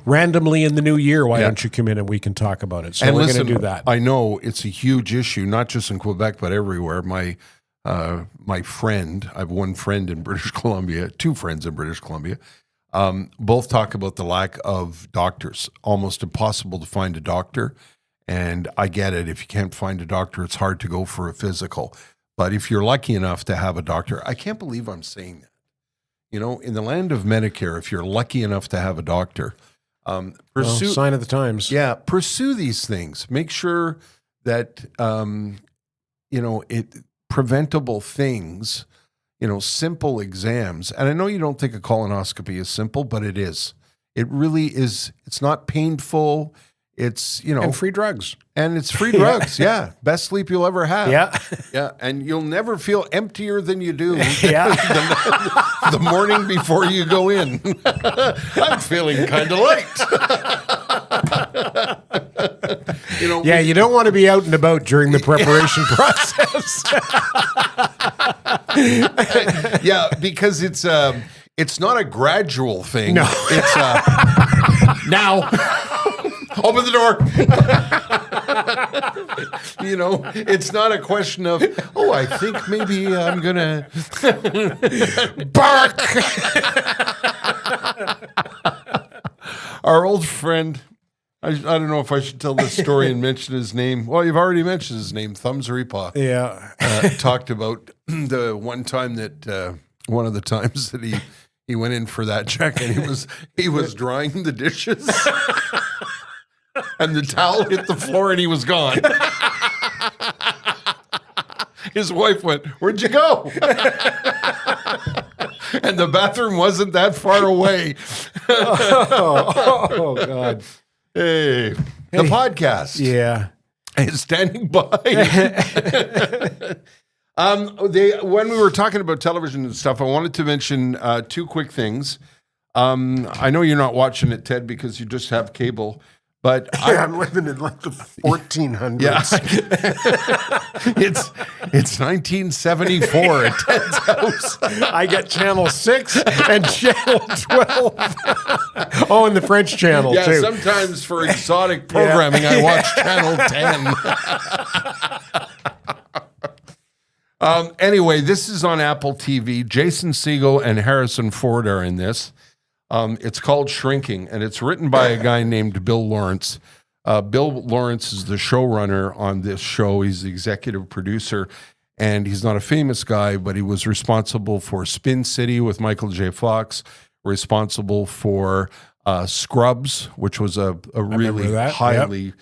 randomly in the new year. Why don't you come in and we can talk about it? So we're going to do that. I know it's a huge issue, not just in Quebec, but everywhere. My my friend, I have one friend in British Columbia, two friends in British Columbia, both talk about the lack of doctors, almost impossible to find a doctor. And I get it. If you can't find a doctor, it's hard to go for a physical. But if you're lucky enough to have a doctor, I can't believe I'm saying that. You know, in the land of Medicare, if you're lucky enough to have a doctor, pursue sign of the times. Yeah, pursue these things. Make sure that preventable things, simple exams. And I know you don't think a colonoscopy is simple, but it is. It really is. It's not painful. It's, and free drugs. And it's free drugs. Yeah. Best sleep you'll ever have. Yeah. Yeah. And you'll never feel emptier than you do the morning before you go in. I'm feeling kind of light. You don't want to be out and about during the preparation process. Yeah, because it's not a gradual thing. No. It's now. Open the door. It's not a question of, I think maybe I'm going to bark. Our old friend, I don't know if I should tell this story and mention his name. Well, you've already mentioned his name, Thumbs Repaw. Yeah. Talked about the one time that, one of the times that he went in for that check and he was drying the dishes. And the towel hit the floor and he was gone. His wife went, "Where'd you go?" And the bathroom wasn't that far away. Oh God. Hey, the podcast. Yeah. Is standing by. When we were talking about television and stuff, I wanted to mention two quick things. I know you're not watching it, Ted, because you just have cable. But I'm living in like the 1400s. Yeah. It's 1974 at Ted's house. I got channel 6 and channel 12. And the French channel yeah, too. Sometimes for exotic programming, I watch channel 10. Anyway, this is on Apple TV. Jason Segel and Harrison Ford are in this. It's called Shrinking, and it's written by a guy named Bill Lawrence. Bill Lawrence is the showrunner on this show. He's the executive producer, and he's not a famous guy, but he was responsible for Spin City with Michael J. Fox, responsible for Scrubs, which was a really highly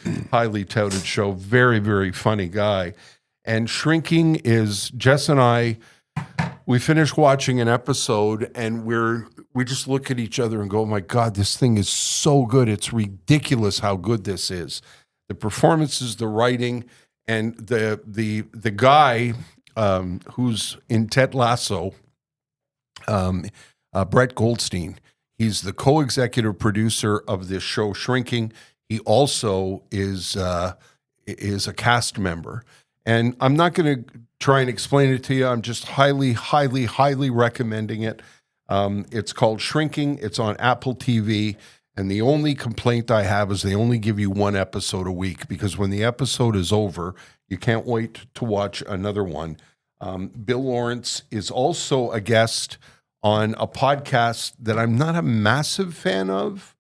touted show. Very, very funny guy. And Shrinking is, Jess and I, we finished watching an episode, and we just look at each other and go, "Oh my God, this thing is so good. It's ridiculous how good this is." The performances, the writing, and the guy who's in Ted Lasso, Brett Goldstein. He's the co-executive producer of this show, Shrinking. He also is a cast member. And I'm not going to try and explain it to you. I'm just highly, highly, highly recommending it. It's called Shrinking. It's on Apple TV. And the only complaint I have is they only give you one episode a week, because when the episode is over, you can't wait to watch another one. Bill Lawrence is also a guest on a podcast that I'm not a massive fan of,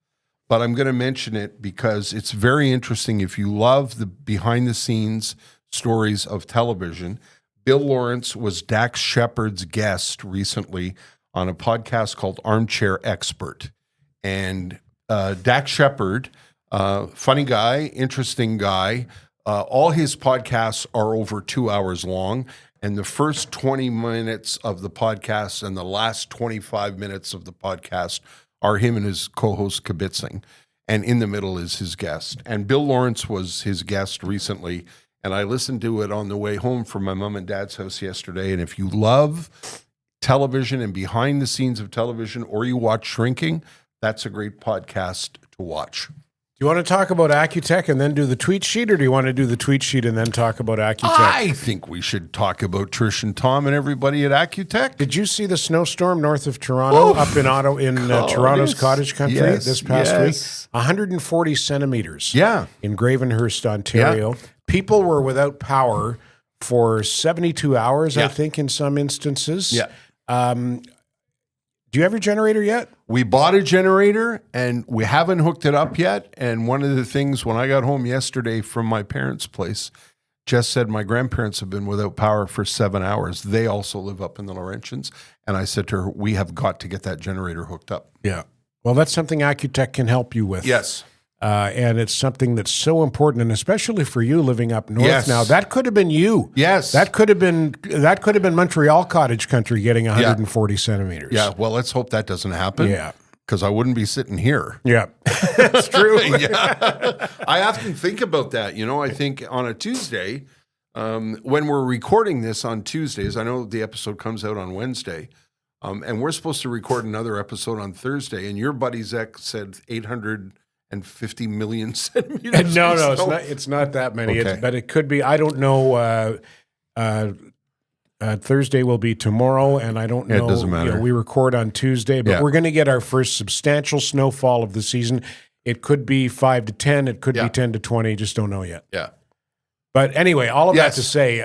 but I'm going to mention it because it's very interesting. If you love the behind-the-scenes stories of television, Bill Lawrence was Dax Shepard's guest recently on a podcast called Armchair Expert. And Dax Shepard, funny guy, interesting guy. All his podcasts are over 2 hours long. And the first 20 minutes of the podcast and the last 25 minutes of the podcast are him and his co-host kibitzing. And in the middle is his guest. And Bill Lawrence was his guest recently. And I listened to it on the way home from my mom and dad's house yesterday. And if you love television and behind the scenes of television, or you watch Shrinking, that's a great podcast to watch. Do you want to talk about Accutech and then do the tweet sheet, or do you want to do the tweet sheet and then talk about Accutech? I think we should talk about Trish and Tom and everybody at Accutech. Did you see the snowstorm north of Toronto, up in Toronto's cottage country this past week? 140 centimeters in Gravenhurst, Ontario. Yeah. People were without power for 72 hours, I Yeah. think, in some instances. Yeah. Do you have your generator yet? We bought a generator and we haven't hooked it up yet. And one of the things when I got home yesterday from my parents' place, Jess said my grandparents have been without power for 7 hours. They also live up in the Laurentians. And I said to her, we have got to get that generator hooked up. Yeah. Well, that's something Accutech can help you with. Yes. And it's something that's so important, and especially for you living up north Yes. now. That could have been you. Yes. That could have been Montreal cottage country getting 140 centimeters. Yeah. Well, let's hope that doesn't happen. Yeah. Because I wouldn't be sitting here. Yeah. That's true. Yeah. I often think about that. You know, I think on a Tuesday, when we're recording this on Tuesdays, I know the episode comes out on Wednesday, and we're supposed to record another episode on Thursday, and your buddy Zach said 850 million centimeters. No, it's not that many. Okay. But it could be. I don't know. Thursday will be tomorrow, and I don't know. It doesn't matter. We record on Tuesday, but we're going to get our first substantial snowfall of the season. It could be 5 to 10. It could be 10 to 20. Just don't know yet. Yeah. But anyway, all of Yes. that to say,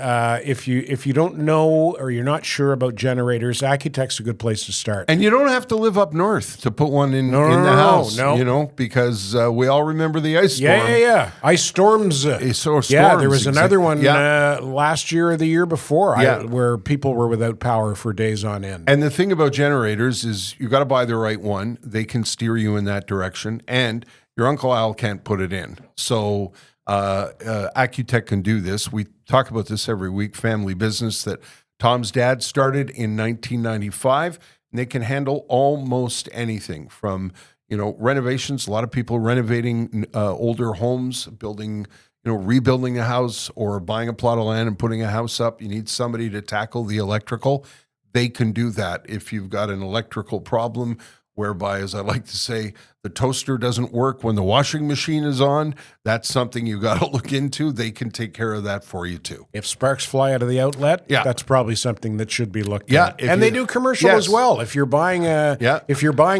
if you don't know or you're not sure about generators, Accutech's a good place to start. And you don't have to live up north to put one in the no, house, no. you know, because we all remember the ice storm. Yeah. Ice storms. Storms, Yeah, there was another one Yeah. last year or the year before where people were without power for days on end. And the thing about generators is you got to buy the right one. They can steer you in that direction, and your Uncle Al can't put it in. So Accutech can do this. We talk about this every week. Family business that Tom's dad started in 1995, and they can handle almost anything from renovations. A lot of people renovating older homes, building. Rebuilding a house or buying a plot of land and putting a house up. You need somebody to tackle the electrical. They can do that. If you've got an electrical problem whereby, as I like to say, the toaster doesn't work when the washing machine is on, that's something you got to look into. They can take care of that for you too. If sparks fly out of the outlet, that's probably something that should be looked at. And they do commercial as well. If you're buying a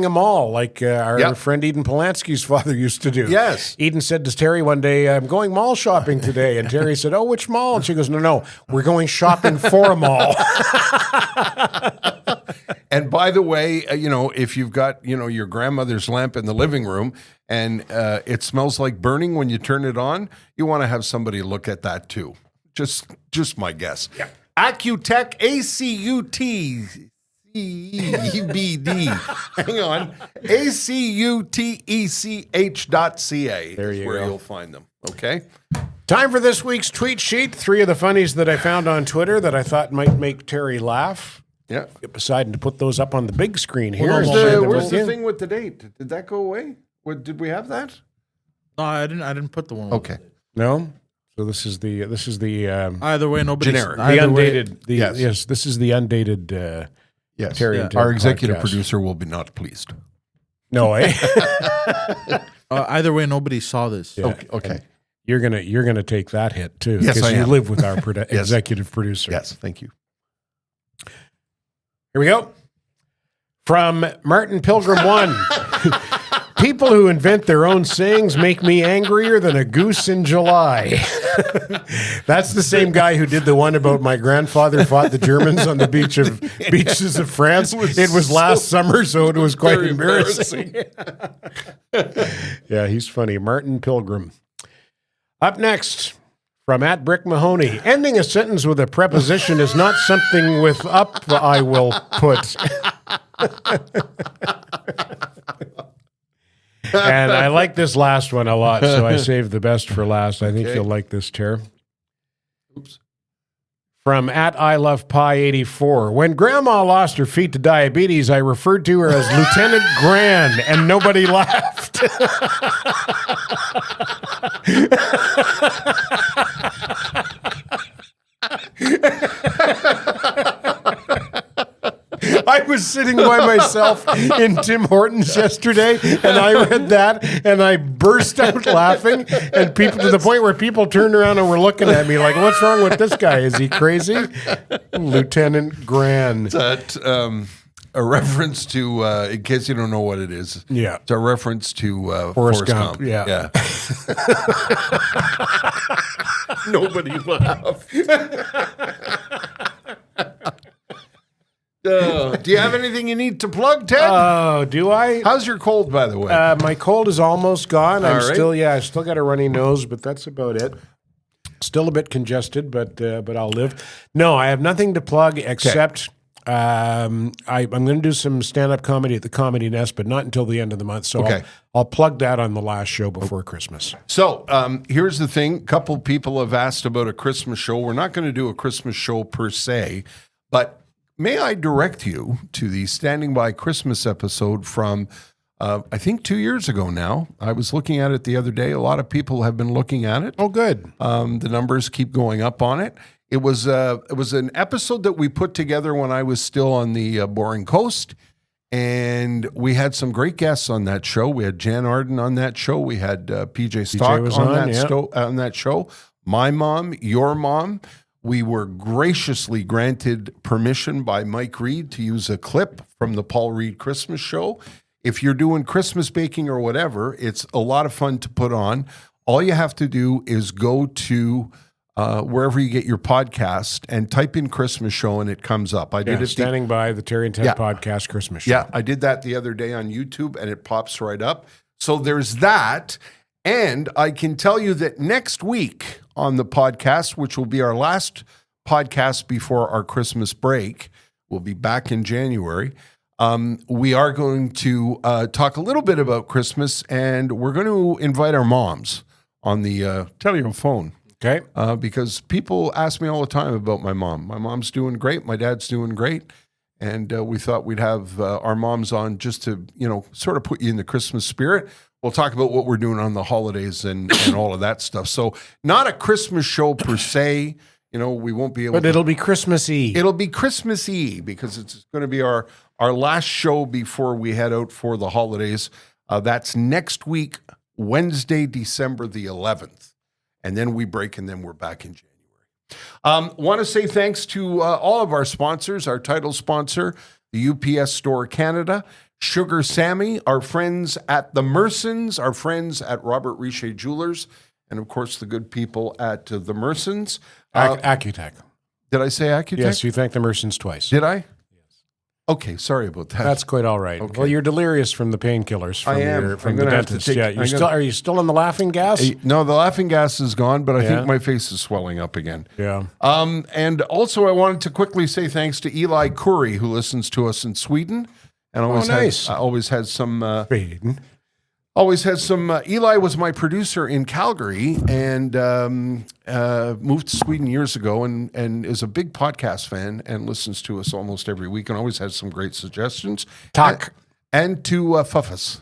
mall, like our friend Eden Polanski's father used to do. Yes. Eden said to Terry one day, "I'm going mall shopping today," and Terry said, "Oh, which mall?" And she goes, "No, we're going shopping for a mall." And by the way, if you've got, your grandmother's lamp in the living room and it smells like burning when you turn it on, you want to have somebody look at that too. Just my guess. Yeah. Accutech, ACUTEBD. Hang on. ACUTECH.ca. There you where go. you'll find them. Okay. Time for this week's tweet sheet. 3 of the funnies that I found on Twitter that I thought might make Terry laugh. Yeah. Deciding to put those up on the big screen here. Where's the thing with the date? Did that go away? Did we have that? No, I didn't put the one. Okay. No. So this is the Either way, nobody. Generic. the undated. yes. This is the undated. Yes. Terry and Ted Our executive podcast. producer will be not pleased. No, eh? Either way, nobody saw this. Yeah. Okay. You're gonna take that hit too. Yes, because I you am. live with our executive producer. Yes. Thank you. Here we go. From Martin Pilgrim 1. People who invent their own sayings make me angrier than a goose in July. That's the same guy who did the one about my grandfather fought the Germans on the beaches of France. It was last summer, so it was quite Very embarrassing. Yeah, he's funny. Martin Pilgrim. Up next, from @Brick Mahoney. Ending a sentence with a preposition is not something with up I will put. And I like this last one a lot, so I saved the best for last. I think you'll like this, Ter. Oops. From @ILovePie84. When Grandma lost her feet to diabetes, I referred to her as Lieutenant Gran, and nobody laughed. I was sitting by myself in Tim Hortons yesterday, and I read that, and I burst out laughing, and people to the point where people turned around and were looking at me like, "What's wrong with this guy? Is he crazy?" Lieutenant Gran. That a reference to, in case you don't know what it is. Yeah. It's a reference to Forrest Gump. Yeah. Nobody laughed. Do you have anything you need to plug, Ted? Oh, do I? How's your cold, by the way? My cold is almost gone. All right. I still got a runny nose, but that's about it. Still a bit congested, but I'll live. No, I have nothing to plug except I'm going to do some stand-up comedy at the Comedy Nest, but not until the end of the month. So I'll plug that on the last show before Christmas. So here's the thing. A couple people have asked about a Christmas show. We're not going to do a Christmas show per se, but may I direct you to the Standing By Christmas episode from, I think 2 years ago now. I was looking at it the other day. A lot of people have been looking at it. Oh, good. The numbers keep going up on it. It was an episode that we put together when I was still on the Boring Coast, and we had some great guests on that show. We had Jan Arden on that show. We had PJ Stock on that show. My mom, your mom. We were graciously granted permission by Mike Reed to use a clip from the Paul Reed Christmas show. If you're doing Christmas baking or whatever, it's a lot of fun to put on. All you have to do is go to wherever you get your podcast and type in Christmas show and it comes up. I did it. Standing By the Terry and Ted podcast Christmas show. Yeah, I did that the other day on YouTube and it pops right up. So there's that. And I can tell you that next week on the podcast, which will be our last podcast before our Christmas break, we'll be back in January. We are going to talk a little bit about Christmas, and we're going to invite our moms on the telephone. Okay. Because people ask me all the time about my mom. My mom's doing great. My dad's doing great. And we thought we'd have our moms on just to, sort of put you in the Christmas spirit. We'll talk about what we're doing on the holidays and all of that stuff. So not a Christmas show per se. We won't be able But it'll be Christmassy. It'll be Christmassy because it's going to be our last show before we head out for the holidays. That's next week, Wednesday, December the 11th. And then we break and then we're back in January. Want to say thanks to all of our sponsors, our title sponsor, the UPS Store Canada, Sugar Sammy, our friends at the Mersons, our friends at Robert Richer Jewelers, and of course the good people at the Mersons. Accutech. Did I say Accutech? Yes, you thanked the Mersons twice. Did I? Okay, sorry about that. That's quite all right. Okay. Well, you're delirious from the painkillers from the dentist. Are you still on the laughing gas? No, the laughing gas is gone, but I think my face is swelling up again. Yeah. And also I wanted to quickly say thanks to Eli Curry, who listens to us in Sweden. And always has some. Eli was my producer in Calgary and moved to Sweden years ago and is a big podcast fan and listens to us almost every week and always has some great suggestions. Tack. And to Fuffus.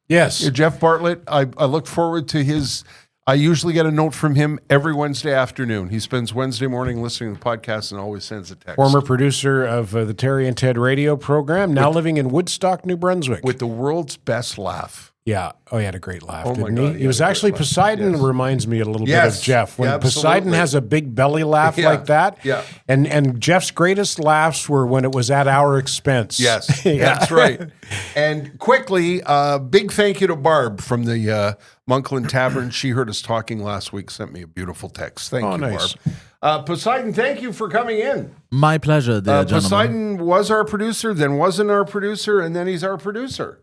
Yes. Jeff Bartlett, I look forward to his. I usually get a note from him every Wednesday afternoon. He spends Wednesday morning listening to the podcast and always sends a text. Former producer of the Terry and Ted radio program, now living in Woodstock, New Brunswick. With the world's best laugh. Yeah. Oh, he had a great laugh, didn't God, he? He was actually, Poseidon reminds me a little bit of Jeff. When Poseidon has a big belly laugh like that. Yeah. And Jeff's greatest laughs were when it was at our expense. Yes, that's right. And quickly, big thank you to Barb from the Monkland Tavern. She heard us talking last week, sent me a beautiful text. Thank you, nice. Barb. Poseidon, thank you for coming in. My pleasure, dear gentlemen. Poseidon was our producer, then wasn't our producer, and then he's our producer.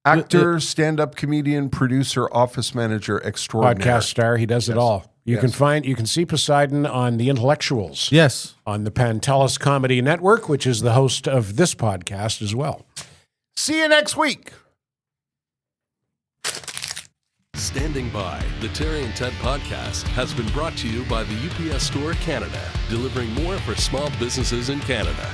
Actor, stand-up comedian, producer, office manager, extraordinary. Podcast star, he does it all. You can see Poseidon on The Intellectuals. Yes. On the Pantelis Comedy Network, which is the host of this podcast as well. See you next week. Standing By, the Terry and Ted podcast has been brought to you by the UPS Store Canada, delivering more for small businesses in Canada.